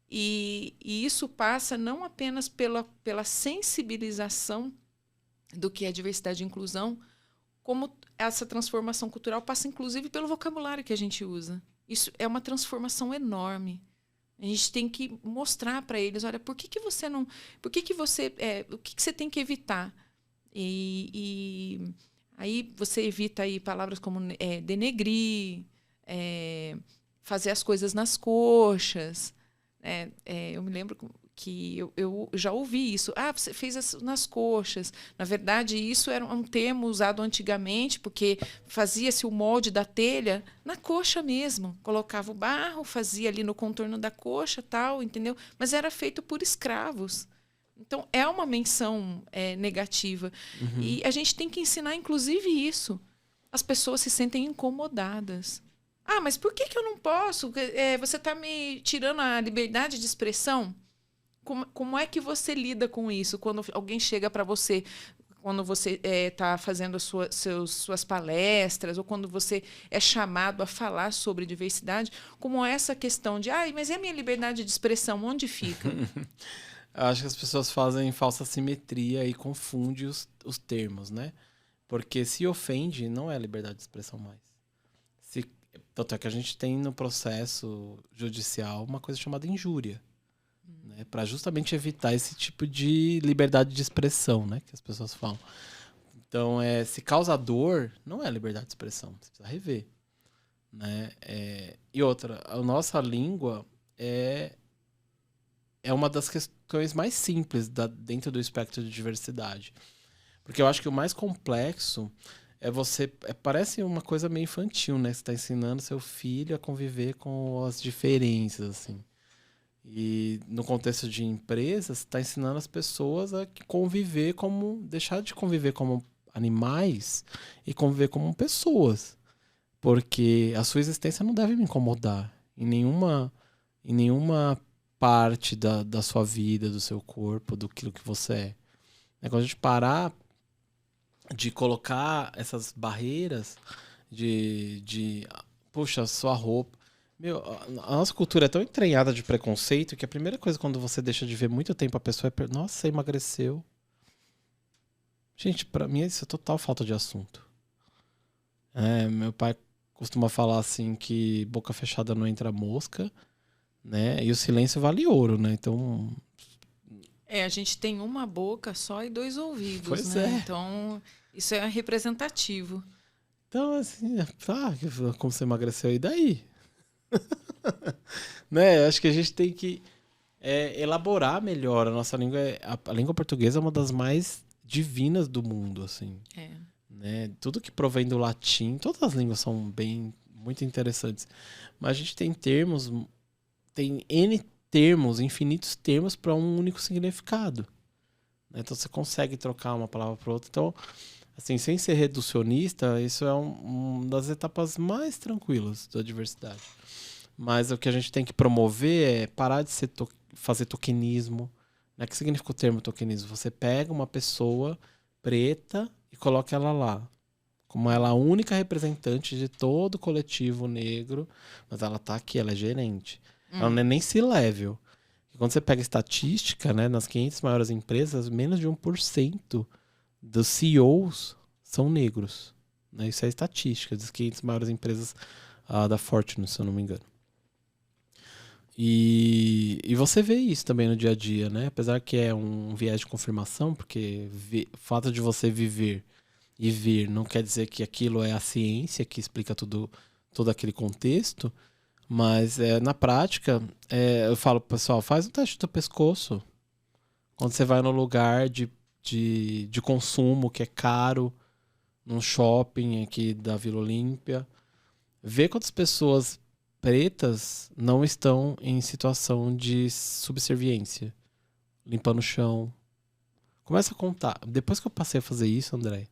E isso passa não apenas pela sensibilização do que é diversidade e inclusão, como essa transformação cultural passa, inclusive, pelo vocabulário que a gente usa. Isso é uma transformação enorme. A gente tem que mostrar para eles, olha, por que você não... o que você tem que evitar? Aí você evita aí palavras como denegrir, fazer as coisas nas coxas. Eu me lembro que eu já ouvi isso. Ah, você fez nas coxas. Na verdade, isso era um termo usado antigamente, porque fazia-se o molde da telha na coxa mesmo. Colocava o barro, fazia ali no contorno da coxa, tal, entendeu? Mas era feito por escravos. Então, é uma menção negativa. Uhum. E a gente tem que ensinar, inclusive, isso. As pessoas se sentem incomodadas. Ah, mas por que eu não posso? Você está me tirando a liberdade de expressão? Como é que você lida com isso? Quando alguém chega para você, quando você está fazendo suas palestras, ou quando você é chamado a falar sobre diversidade, como essa questão de, mas é a minha liberdade de expressão, onde fica? Acho que as pessoas fazem falsa simetria e confundem os termos, né? Porque se ofende, não é liberdade de expressão mais. Tanto é que a gente tem no processo judicial uma coisa chamada injúria, né? Para justamente evitar esse tipo de liberdade de expressão, né? Que as pessoas falam. Então, se causa dor, não é liberdade de expressão. Você precisa rever, né? E outra, a nossa língua é uma das questões mais simples dentro do espectro de diversidade. Porque eu acho que o mais complexo parece uma coisa meio infantil, né? Você está ensinando seu filho a conviver com as diferenças, assim. E no contexto de empresas, está ensinando as pessoas a conviver deixar de conviver como animais e conviver como pessoas. Porque a sua existência não deve me incomodar em nenhuma parte da sua vida, do seu corpo, do que você é. Quando a gente parar de colocar essas barreiras puxa, sua roupa. Meu, a nossa cultura é tão entranhada de preconceito que a primeira coisa quando você deixa de ver muito tempo a pessoa é, nossa, você emagreceu. Gente, pra mim isso é total falta de assunto. Meu pai costuma falar assim que boca fechada não entra mosca, né? E o silêncio vale ouro, né? Então... a gente tem uma boca só e 2 ouvidos, pois né? É. Então, isso é representativo. Então, assim, como você emagreceu, e daí? Né? Acho que a gente tem que elaborar melhor a nossa língua. A língua portuguesa é uma das mais divinas do mundo, assim. Né? Tudo que provém do latim, todas as línguas são muito interessantes. Mas a gente tem N termos, infinitos termos para um único significado. Então você consegue trocar uma palavra para outra. Então assim, sem ser reducionista, isso é uma das etapas mais tranquilas da diversidade. Mas o que a gente tem que promover é parar de fazer tokenismo. Né? O que significa o termo tokenismo? Você pega uma pessoa preta e coloca ela lá. Como ela é a única representante de todo o coletivo negro, mas ela tá aqui, ela é gerente. Ela não é nem C-level. Quando você pega estatística, né, nas 500 maiores empresas, menos de 1% dos CEOs são negros. Né? Isso é estatística das 500 maiores empresas da Fortune, se eu não me engano. E você vê isso também no dia a dia, né? Apesar que é um viés de confirmação, porque o fato de você viver e vir não quer dizer que aquilo é a ciência que explica todo aquele contexto, mas na prática, eu falo pro pessoal, faz um teste do pescoço. Quando você vai no lugar de consumo que é caro, num shopping aqui da Vila Olímpia, vê quantas pessoas pretas não estão em situação de subserviência, limpando o chão. Começa a contar. Depois que eu passei a fazer isso, André,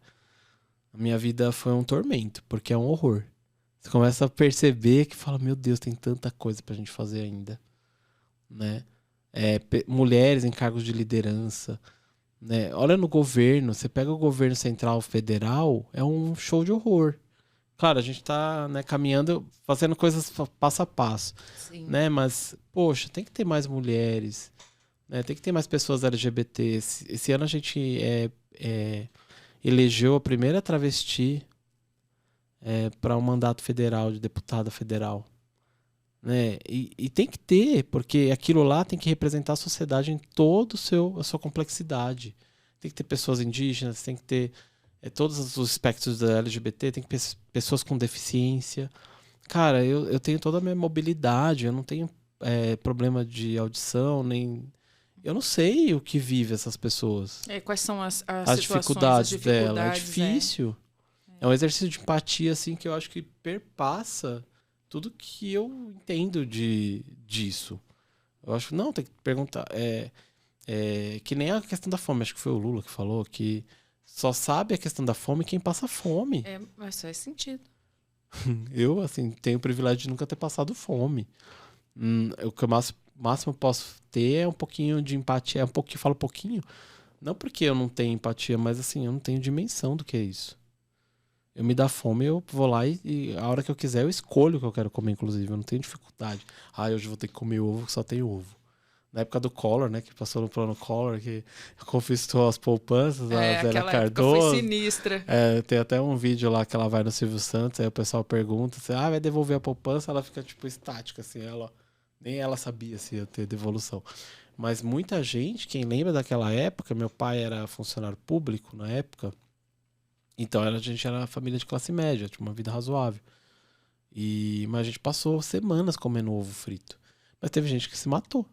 a minha vida foi um tormento, porque é um horror. Você começa a perceber que fala, meu Deus, tem tanta coisa pra gente fazer ainda. Né? Mulheres em cargos de liderança. Né? Olha no governo, você pega o governo central federal, é um show de horror. Claro, a gente tá, né, caminhando, fazendo coisas passo a passo. Sim. Né? Mas, poxa, tem que ter mais mulheres. Né? Tem que ter mais pessoas LGBT. Esse ano a gente elegeu a primeira travesti para um mandato federal, de deputada federal. Né? E tem que ter, porque aquilo lá tem que representar a sociedade em toda a sua complexidade. Tem que ter pessoas indígenas, tem que ter todos os espectros da LGBT, tem que ter pessoas com deficiência. Cara, eu tenho toda a minha mobilidade, eu não tenho problema de audição, nem... Eu não sei o que vive essas pessoas. Quais são as dificuldades dela. É difícil. É um exercício de empatia, assim, que eu acho que perpassa tudo que eu entendo disso. Eu acho que não, tem que perguntar. Que nem a questão da fome. Acho que foi o Lula que falou que só sabe a questão da fome quem passa fome. Mas faz sentido. Eu, assim, tenho o privilégio de nunca ter passado fome. O que eu máximo posso ter é um pouquinho de empatia. Falo pouquinho, não porque eu não tenho empatia, mas assim, eu não tenho dimensão do que é isso. Eu me dá fome, eu vou lá e a hora que eu quiser eu escolho o que eu quero comer, inclusive. Eu não tenho dificuldade. Hoje eu vou ter que comer ovo, que só tem ovo. Na época do Collor, né? Que passou no plano Collor, que confiscou as poupanças, a Zélia Cardoso. Foi sinistra. Tem até um vídeo lá que ela vai no Silvio Santos, aí o pessoal pergunta, vai devolver a poupança? Ela fica, tipo, estática, assim. Nem ela sabia se ia ter devolução. Mas muita gente, quem lembra daquela época, meu pai era funcionário público na época, então a gente era família de classe média, tinha uma vida razoável. Mas a gente passou semanas comendo ovo frito. Mas teve gente que se matou.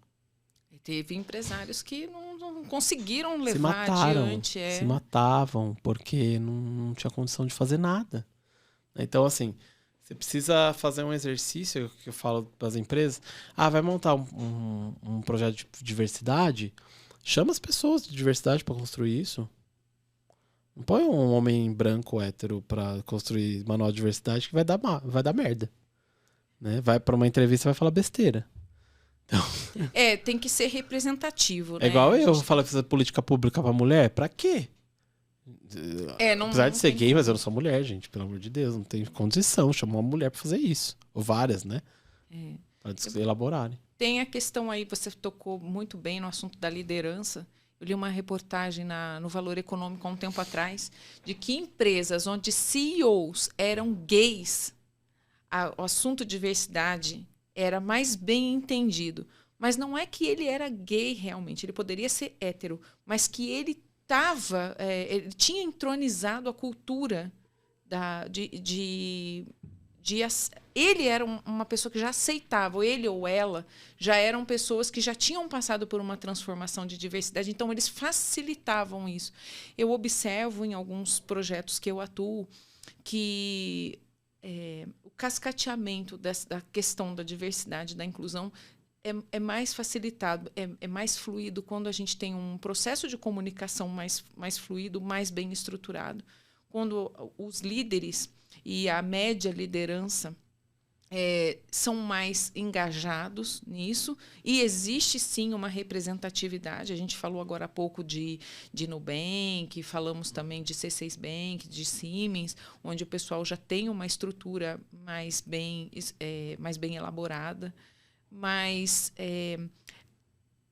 Teve empresários que não conseguiram levar adiante. Se matavam, porque não tinha condição de fazer nada. Então, assim, você precisa fazer um exercício, que eu falo para as empresas. Vai montar um projeto de diversidade? Chama as pessoas de diversidade para construir isso. Não põe um homem branco hétero para construir manual de diversidade que vai dar merda. Né? Vai para uma entrevista e vai falar besteira. Então... tem que ser representativo, né? É igual eu falo que fazer política pública pra mulher, pra quê? Apesar de ser gay, mas eu não sou mulher, gente, pelo amor de Deus, não tem condição, chamar uma mulher pra fazer isso. Ou várias, né? Pra elaborarem. Tem a questão aí, você tocou muito bem no assunto da liderança. Eu li uma reportagem no Valor Econômico há um tempo atrás, de que empresas onde CEOs eram gays, o assunto diversidade era mais bem entendido. Mas não é que ele era gay realmente, ele poderia ser hétero, mas que ele ele tinha entronizado a cultura ele era uma pessoa que já aceitava, ele ou ela já eram pessoas que já tinham passado por uma transformação de diversidade, então eles facilitavam isso. Eu observo em alguns projetos que eu atuo que o cascateamento da questão da diversidade, da inclusão, é mais facilitado, é mais fluido quando a gente tem um processo de comunicação mais fluido, mais bem estruturado. quando os líderes e a média liderança são mais engajados nisso, e existe sim uma representatividade. A gente falou agora há pouco de Nubank, falamos também de C6 Bank, de Siemens, onde o pessoal já tem uma estrutura mais bem elaborada, mas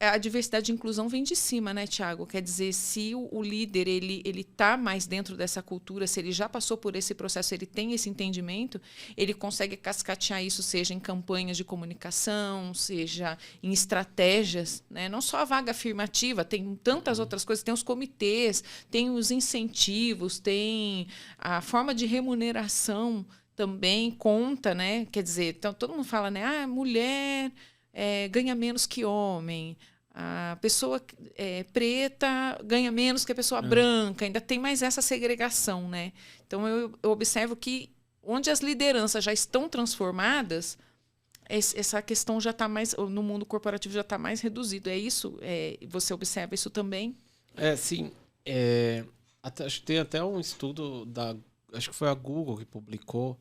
a diversidade e inclusão vem de cima, né, Tiago? Quer dizer, se o líder ele está mais dentro dessa cultura, se ele já passou por esse processo, ele tem esse entendimento, ele consegue cascatear isso, seja em campanhas de comunicação, seja em estratégias, né? Não só a vaga afirmativa, tem tantas outras coisas, tem os comitês, tem os incentivos, tem a forma de remuneração também conta, né? Quer dizer, então, todo mundo fala, né? Mulher ganha menos que homem, a pessoa preta ganha menos que a pessoa branca, ainda tem mais essa segregação, né? Então, eu observo que onde as lideranças já estão transformadas, essa questão já está mais, no mundo corporativo já está mais reduzido. É isso? Você observa isso também? Sim. Acho que tem até um estudo acho que foi a Google que publicou.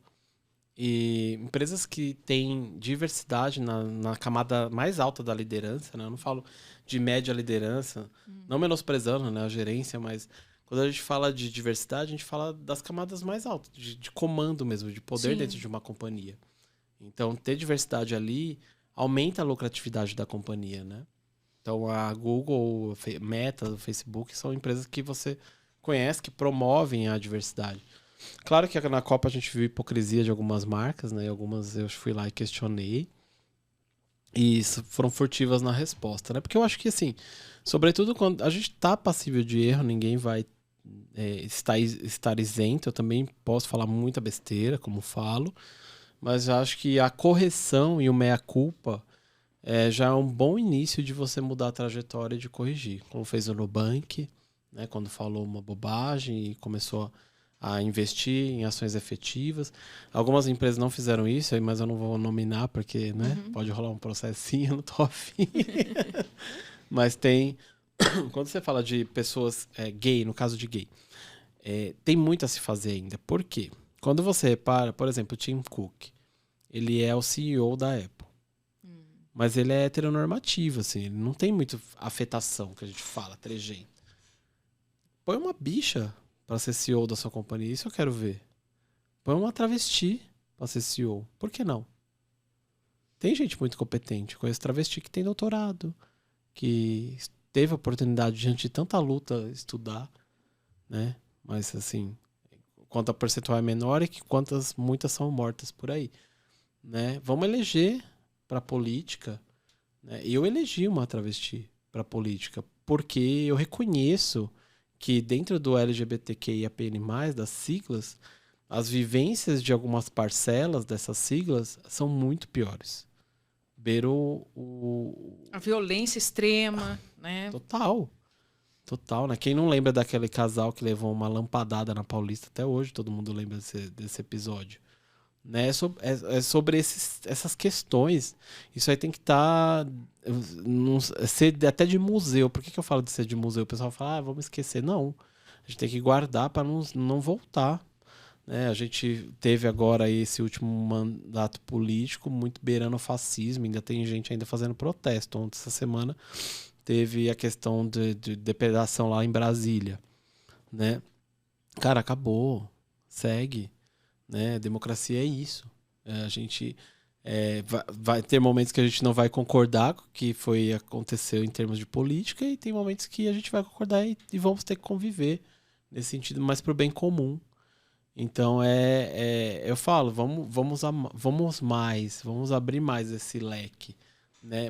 E empresas que têm diversidade na camada mais alta da liderança, né? Eu não falo de média liderança, não menosprezando, né, a gerência, mas quando a gente fala de diversidade, a gente fala das camadas mais altas, de comando mesmo, de poder dentro de uma companhia. Então, ter diversidade ali aumenta a lucratividade da companhia, né? Então, a Google, Meta, o Facebook são empresas que você conhece, que promovem a diversidade. Claro que na Copa a gente viu hipocrisia de algumas marcas, né? E algumas eu fui lá e questionei. E foram furtivas na resposta, né? Porque eu acho que, assim, sobretudo quando a gente tá passível de erro, ninguém vai estar isento. Eu também posso falar muita besteira, como falo. Mas eu acho que a correção e o meia-culpa já é um bom início de você mudar a trajetória e de corrigir. Como fez o Nubank, né? Quando falou uma bobagem e começou a investir em ações efetivas. Algumas empresas não fizeram isso, mas eu não vou nominar porque, né, pode rolar um processinho, eu não tô afim. Mas tem... Quando você fala de pessoas gay, no caso de gay, tem muito a se fazer ainda. Por quê? Quando você repara, por exemplo, o Tim Cook, ele é o CEO da Apple. Mas ele é heteronormativo, assim, ele não tem muita afetação, que a gente fala, trejeito. Põe uma bicha para ser CEO da sua companhia, isso eu quero ver. Põe uma travesti para ser CEO. Por que não? Tem gente muito competente. Conheço travesti que tem doutorado, que teve a oportunidade, diante de tanta luta, estudar, né? Mas, assim, quanto a percentual é menor, e que muitas são mortas por aí, né? Vamos eleger para política, né? Eu elegi uma travesti para política porque eu reconheço que dentro do LGBTQIAPN+, das siglas, as vivências de algumas parcelas dessas siglas são muito piores. A violência extrema, né? Total, né? Quem não lembra daquele casal que levou uma lampadada na Paulista até hoje, todo mundo lembra desse episódio. Né? Sobre essas questões. Isso aí tem que estar... ser até de museu. Por que eu falo de ser de museu? O pessoal fala, vamos esquecer. Não. A gente tem que guardar para não voltar. Né? A gente teve agora esse último mandato político muito beirando o fascismo. Ainda tem gente ainda fazendo protesto. Ontem, essa semana, teve a questão de depredação lá em Brasília. Né? Cara, acabou. Segue. Né? Democracia é isso. A gente vai ter momentos que a gente não vai concordar com o que aconteceu em termos de política, e tem momentos que a gente vai concordar e vamos ter que conviver nesse sentido, mas para o bem comum. Então eu falo, vamos abrir mais esse leque, né?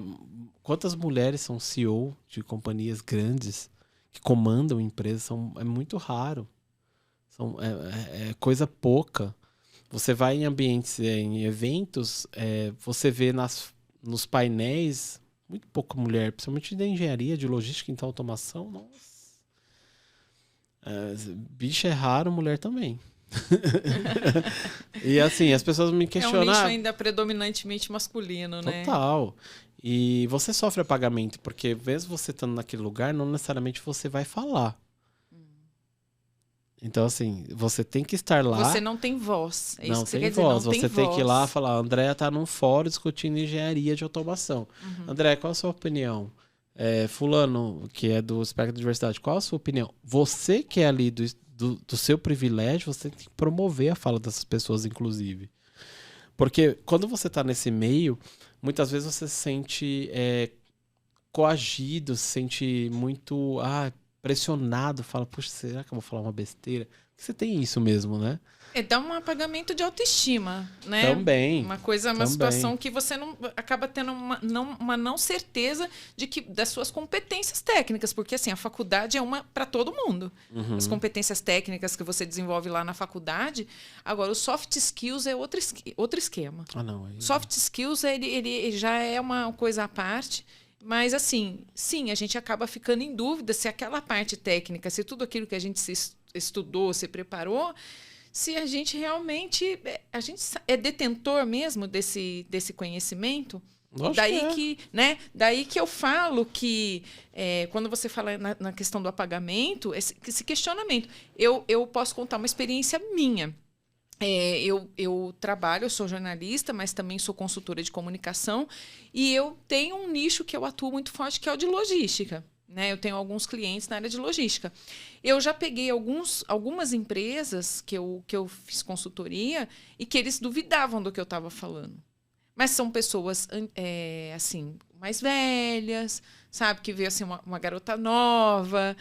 Quantas mulheres são CEO de companhias grandes que comandam empresas? É muito raro. É coisa pouca. Você vai em ambientes, em eventos, você vê nos painéis muito pouca mulher, principalmente da engenharia, de logística, então automação. Nossa. Bicho é raro, mulher também. E assim, as pessoas me questionam. É um nicho ainda predominantemente masculino, né? Total. E você sofre apagamento, porque mesmo você estando naquele lugar, não necessariamente você vai falar. Então, assim, você tem que estar lá. Você não tem voz. É isso Não que você tem quer dizer, voz. não tem Você tem que ir lá e voz. falar, Andréa tá num fórum discutindo engenharia de automação. André, qual a sua opinião? Fulano, que é do espectro de diversidade, qual a sua opinião? Você que é ali do seu privilégio, você tem que promover a fala dessas pessoas, inclusive. Porque quando você está nesse meio, muitas vezes você se sente coagido, se sente muito pressionado, fala, puxa, será que eu vou falar uma besteira? Porque você tem isso mesmo, né? Dá um apagamento de autoestima, né? Também. Uma situação que você não acaba tendo uma não certeza das suas competências técnicas, porque assim, a faculdade é uma para todo mundo. As competências técnicas que você desenvolve lá na faculdade, agora o soft skills é outro esquema. Soft skills ele já é uma coisa à parte. Mas, assim, sim, a gente acaba ficando em dúvida se aquela parte técnica, se tudo aquilo que a gente se estudou, se preparou, se a gente realmente a gente é detentor mesmo desse conhecimento. Daí que eu falo que quando você fala na questão do apagamento, esse questionamento, eu posso contar uma experiência minha. Eu trabalho, eu sou jornalista, mas também sou consultora de comunicação e eu tenho um nicho que eu atuo muito forte, que é o de logística. Né? Eu tenho alguns clientes na área de logística. Eu já peguei algumas empresas que eu fiz consultoria e que eles duvidavam do que eu estava falando. Mas são pessoas assim, mais velhas, sabe? Que vê assim, uma garota nova,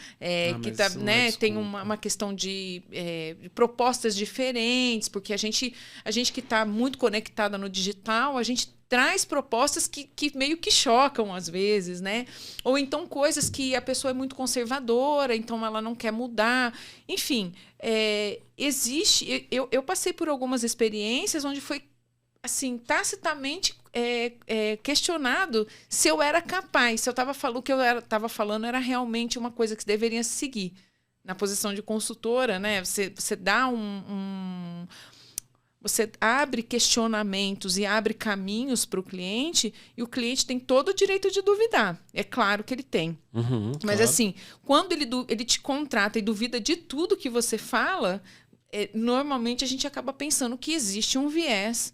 que tá, né, tem uma questão de propostas diferentes, porque a gente que está muito conectada no digital, a gente traz propostas que meio que chocam às vezes, né? Ou então coisas que a pessoa é muito conservadora, então ela não quer mudar. Enfim, existe... Eu passei por algumas experiências onde foi assim, tacitamente questionado se eu era capaz, se eu estava falando o que eu estava falando era realmente uma coisa que deveria seguir. Na posição de consultora, né? Você dá você abre questionamentos e abre caminhos para o cliente e o cliente tem todo o direito de duvidar. É claro que ele tem. Mas, claro, assim, quando ele te contrata e duvida de tudo que você fala, normalmente a gente acaba pensando que existe um viés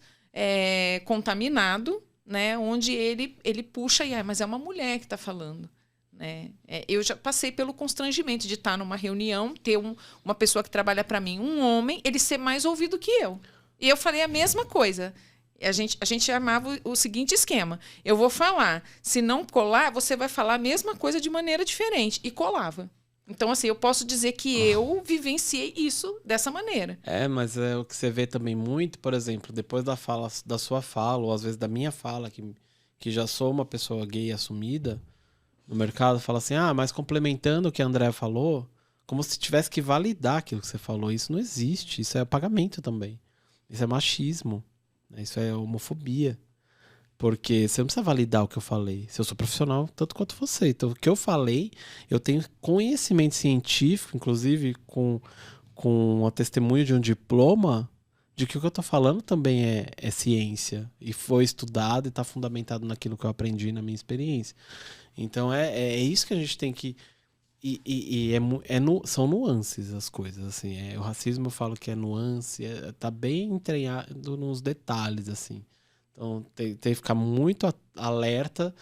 contaminado, né, onde ele puxa mas é uma mulher que está falando. Né? Eu já passei pelo constrangimento de estar numa reunião, ter uma pessoa que trabalha para mim, um homem, ele ser mais ouvido que eu. E eu falei a mesma coisa. A gente armava o seguinte esquema. Eu vou falar, se não colar, você vai falar a mesma coisa de maneira diferente. E colava. Então, assim, eu posso dizer que eu vivenciei isso dessa maneira. Mas é o que você vê também muito, por exemplo, depois da sua fala, ou às vezes da minha fala, que já sou uma pessoa gay assumida no mercado, fala assim, mas complementando o que a Andrea falou, como se tivesse que validar aquilo que você falou. Isso não existe, isso é apagamento também. Isso é machismo, né? Isso é homofobia. Porque você não precisa validar o que eu falei. Se eu sou profissional, tanto quanto você. Então, o que eu falei, eu tenho conhecimento científico, inclusive com a testemunho de um diploma, de que o que eu estou falando também é ciência. E foi estudado e está fundamentado naquilo que eu aprendi na minha experiência. Então, é isso que a gente tem que... são nuances as coisas, assim. O racismo eu falo que é nuance, tá bem entranhado nos detalhes, assim. Então, tem que ficar muito alerta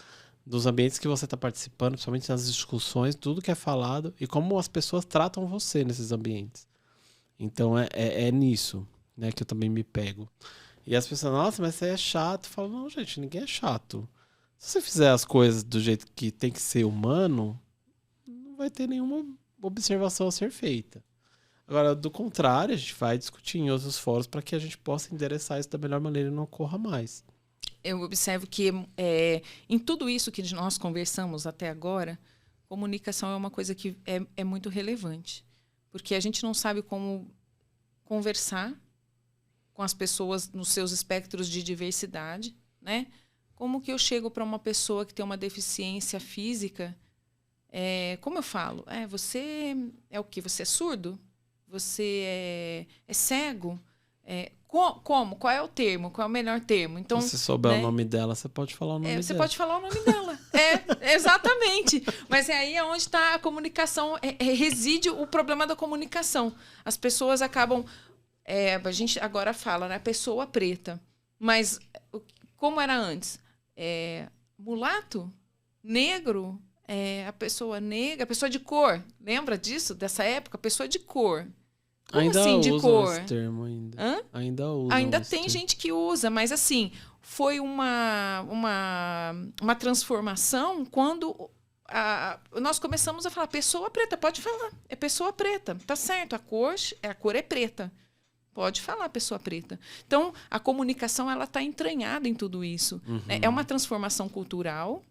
dos ambientes que você está participando, principalmente nas discussões, tudo que é falado e como as pessoas tratam você nesses ambientes. Então, é nisso, né, que eu também me pego. E as pessoas, nossa, mas você é chato. Eu falo, não, gente, ninguém é chato. Se você fizer as coisas do jeito que tem que ser humano, não vai ter nenhuma observação a ser feita. Agora, do contrário, a gente vai discutir em outros fóruns para que a gente possa endereçar isso da melhor maneira e não ocorra mais. Eu observo que em tudo isso que nós conversamos até agora, comunicação é uma coisa que é muito relevante. Porque a gente não sabe como conversar com as pessoas nos seus espectros de diversidade, né? Como que eu chego para uma pessoa que tem uma deficiência física? Como eu falo? Você é o quê? Você é surdo? Você é cego? Como? Qual é o termo? Qual é o melhor termo? Então, se você souber né, o nome dela, você pode falar o nome dela. Você pode falar o nome dela. Exatamente. Mas aí é onde está a comunicação, reside o problema da comunicação. As pessoas acabam... a gente agora fala, né? Pessoa preta. Mas como era antes? Mulato? Negro? A pessoa negra? A pessoa de cor. Lembra disso? Dessa época? Pessoa de cor. Como ainda assim de usam cor? esse termo ainda. Hã? Ainda usam. Ainda tem gente que usa, mas assim, foi uma transformação quando nós começamos a falar pessoa preta, pode falar, é pessoa preta, tá certo, a cor é preta. Pode falar pessoa preta. Então, a comunicação ela está entranhada em tudo isso. Uhum. É uma transformação cultural,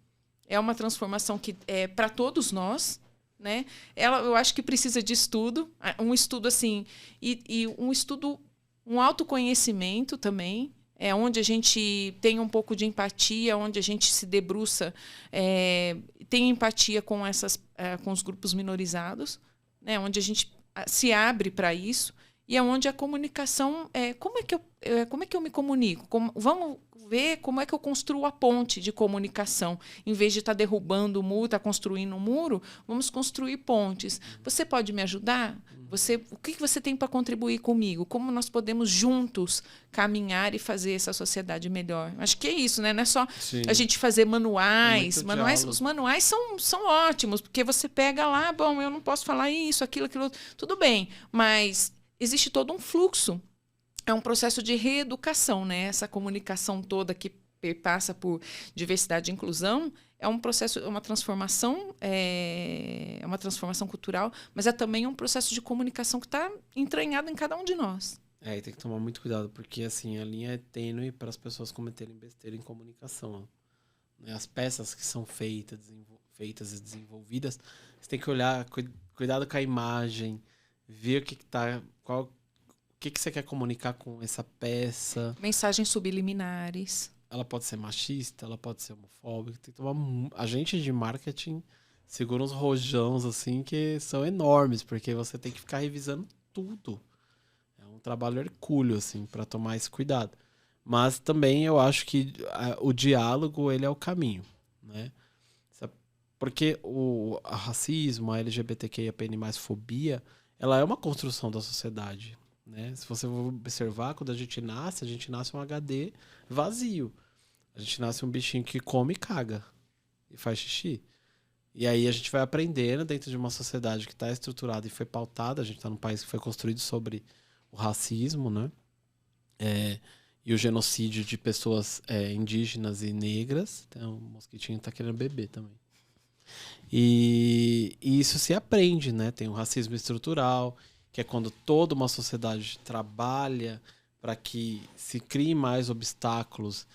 é uma transformação que é para todos nós. Né? Eu acho que precisa de estudo, um estudo assim, e um estudo, um autoconhecimento também, onde a gente tem um pouco de empatia, onde a gente se debruça, tem empatia com com os grupos minorizados, né? Onde a gente se abre para isso, e é onde a comunicação como é que eu me comunico? Vamos ver como é que eu construo a ponte de comunicação. Em vez de estar derrubando o muro, estar construindo um muro, vamos construir pontes. Você pode me ajudar? O que você tem para contribuir comigo? Como nós podemos juntos caminhar e fazer essa sociedade melhor? Acho que é isso, né? Não é só a gente fazer manuais. Os manuais são ótimos, porque você pega lá, bom, eu não posso falar isso, aquilo, tudo bem, mas existe todo um fluxo. É um processo de reeducação, né? Essa comunicação toda que passa por diversidade e inclusão é um processo, uma transformação cultural, mas é também um processo de comunicação que está entranhado em cada um de nós. E tem que tomar muito cuidado, porque assim, a linha é tênue para as pessoas cometerem besteira em comunicação. As peças que são feitas e desenvolvidas, você tem que olhar, cuidado com a imagem, ver o que está... O que você quer comunicar com essa peça? Mensagens subliminares. Ela pode ser machista, ela pode ser homofóbica. Tem que tomar... A gente de marketing segura uns rojões assim que são enormes, porque você tem que ficar revisando tudo. É um trabalho hercúleo assim, para tomar esse cuidado. Mas também eu acho que o diálogo ele é o caminho, né? Porque o racismo, a LGBTQIAPN+, fobia, ela é uma construção da sociedade. Né? Se você observar, quando a gente nasce um HD vazio. A gente nasce um bichinho que come e caga. E faz xixi. E aí a gente vai aprendendo dentro de uma sociedade que está estruturada e foi pautada. A gente está num país que foi construído sobre o racismo, né? E o genocídio de pessoas indígenas e negras. Então, o mosquitinho está querendo beber também. E isso se aprende, né? Tem o racismo estrutural, que é quando toda uma sociedade trabalha para que se criem mais obstáculos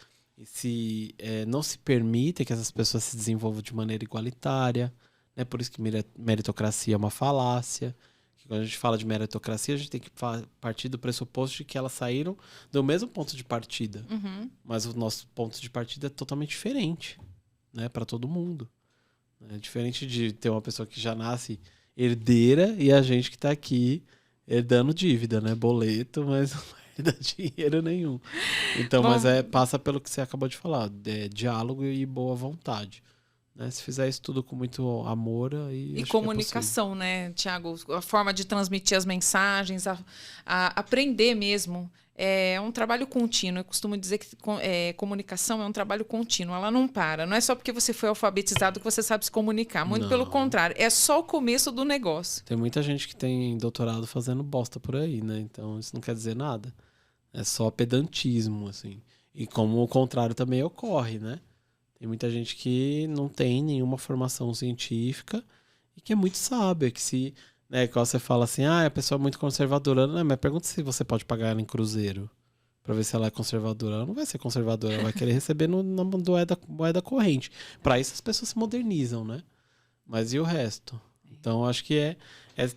e não se permita que essas pessoas se desenvolvam de maneira igualitária. Né? Por isso que meritocracia é uma falácia. Que quando a gente fala de meritocracia, a gente tem que partir do pressuposto de que elas saíram do mesmo ponto de partida. Uhum. Mas o nosso ponto de partida é totalmente diferente, né? Para todo mundo. É diferente de ter uma pessoa que já nasce herdeira e a gente que tá aqui herdando dívida, né? Boleto, mas não herda dinheiro nenhum. Então, Bom, mas passa pelo que você acabou de falar, diálogo e boa vontade. Né? Se fizer isso tudo com muito amor, aí e comunicação, né, Tiago? A forma de transmitir as mensagens, a aprender mesmo. É um trabalho contínuo. Eu costumo dizer que comunicação é um trabalho contínuo. Ela não para. Não é só porque você foi alfabetizado que você sabe se comunicar. Muito Não. pelo contrário. É só o começo do negócio. Tem muita gente que tem doutorado fazendo bosta por aí, né? Então isso não quer dizer nada. É só pedantismo, assim. E como o contrário também ocorre, né? Tem muita gente que não tem nenhuma formação científica e que é muito sábia, que se... Né, quando você fala assim, a pessoa é muito conservadora, né? Mas pergunta se você pode pagar ela em cruzeiro pra ver se ela é conservadora. Ela não vai ser conservadora, ela vai querer receber na moeda corrente. Pra isso as pessoas se modernizam, né? Mas e o resto? Então acho que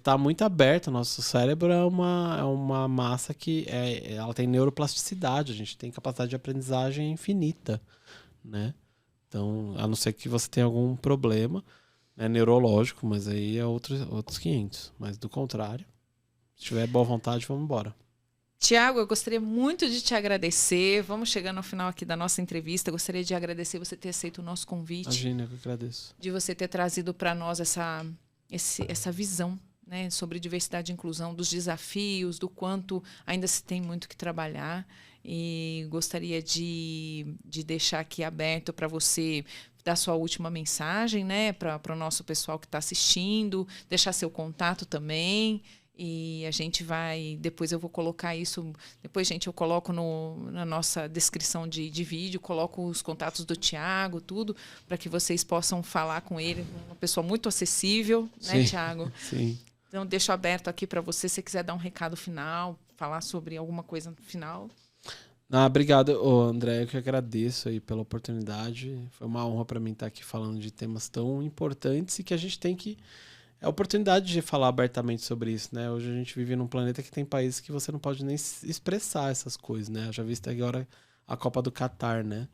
tá muito aberto. Nosso cérebro é uma massa que ela tem neuroplasticidade, a gente tem capacidade de aprendizagem infinita, né? Então, a não ser que você tenha algum problema, né, neurológico, mas aí é outros 500. Mas do contrário, se tiver boa vontade, vamos embora. Tiago, eu gostaria muito de te agradecer. Vamos chegando ao final aqui da nossa entrevista. Gostaria de agradecer você ter aceito o nosso convite. Imagina, eu agradeço. De você ter trazido para nós essa visão, né, sobre diversidade e inclusão, dos desafios, do quanto ainda se tem muito que trabalhar. E gostaria de deixar aqui aberto para você dar sua última mensagem, né, para o nosso pessoal que está assistindo, deixar seu contato também. E a gente vai... Depois eu vou colocar isso... Depois, gente, eu coloco na nossa descrição de vídeo, coloco os contatos do Tiago, tudo, para que vocês possam falar com ele. Uma pessoa muito acessível, né, Tiago? Sim. Então, deixo aberto aqui para você, se quiser dar um recado final, falar sobre alguma coisa no final. Obrigado, André. Eu que agradeço aí pela oportunidade. Foi uma honra para mim estar aqui falando de temas tão importantes e que a gente tem que... É a oportunidade de falar abertamente sobre isso, né? Hoje a gente vive num planeta que tem países que você não pode nem expressar essas coisas, né? Eu já vi até agora a Copa do Catar, né?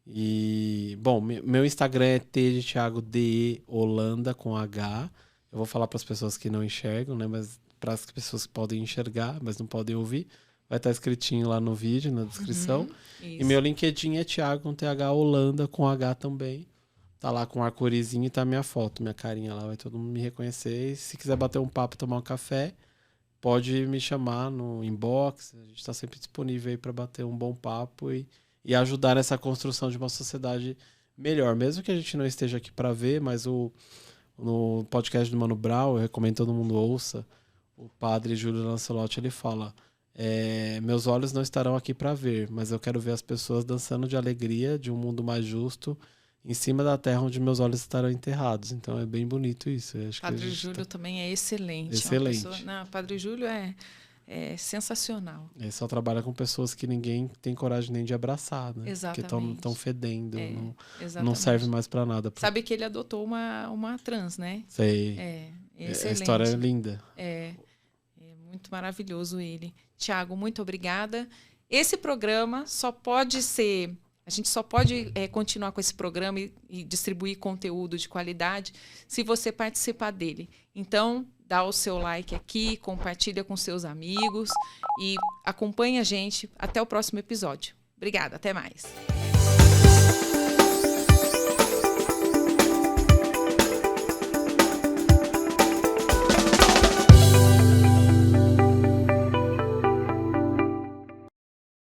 E, bom, meu Instagram é Thiago DE Holanda com H. Eu vou falar para as pessoas que não enxergam, né? Mas para as pessoas que podem enxergar, mas não podem ouvir, vai estar escritinho lá no vídeo, na descrição. E meu LinkedIn é Thiago com TH Holanda com H também. Tá lá com um arco-írisinho e tá minha foto, minha carinha lá, vai todo mundo me reconhecer. E se quiser bater um papo, tomar um café, pode me chamar no inbox. A gente tá sempre disponível aí para bater um bom papo e ajudar nessa construção de uma sociedade melhor. Mesmo que a gente não esteja aqui para ver, mas no podcast do Mano Brown, eu recomendo que todo mundo ouça, o padre Júlio Lancelotti, ele fala: meus olhos não estarão aqui para ver, mas eu quero ver as pessoas dançando de alegria de um mundo mais justo em cima da terra onde meus olhos estarão enterrados. Então é bem bonito isso. Eu acho Padre Júlio também é excelente. Excelente. Padre Júlio é sensacional. Ele só trabalha com pessoas que ninguém tem coragem nem de abraçar, né? Exatamente. Que estão fedendo, não serve mais para nada. Sabe que ele adotou uma trans, né? Sei. Excelente. A história é linda. É muito maravilhoso ele. Tiago, muito obrigada. Esse programa só pode ser... A gente só pode continuar com esse programa e distribuir conteúdo de qualidade se você participar dele. Então, dá o seu like aqui, compartilha com seus amigos e acompanha a gente até o próximo episódio. Obrigada, até mais.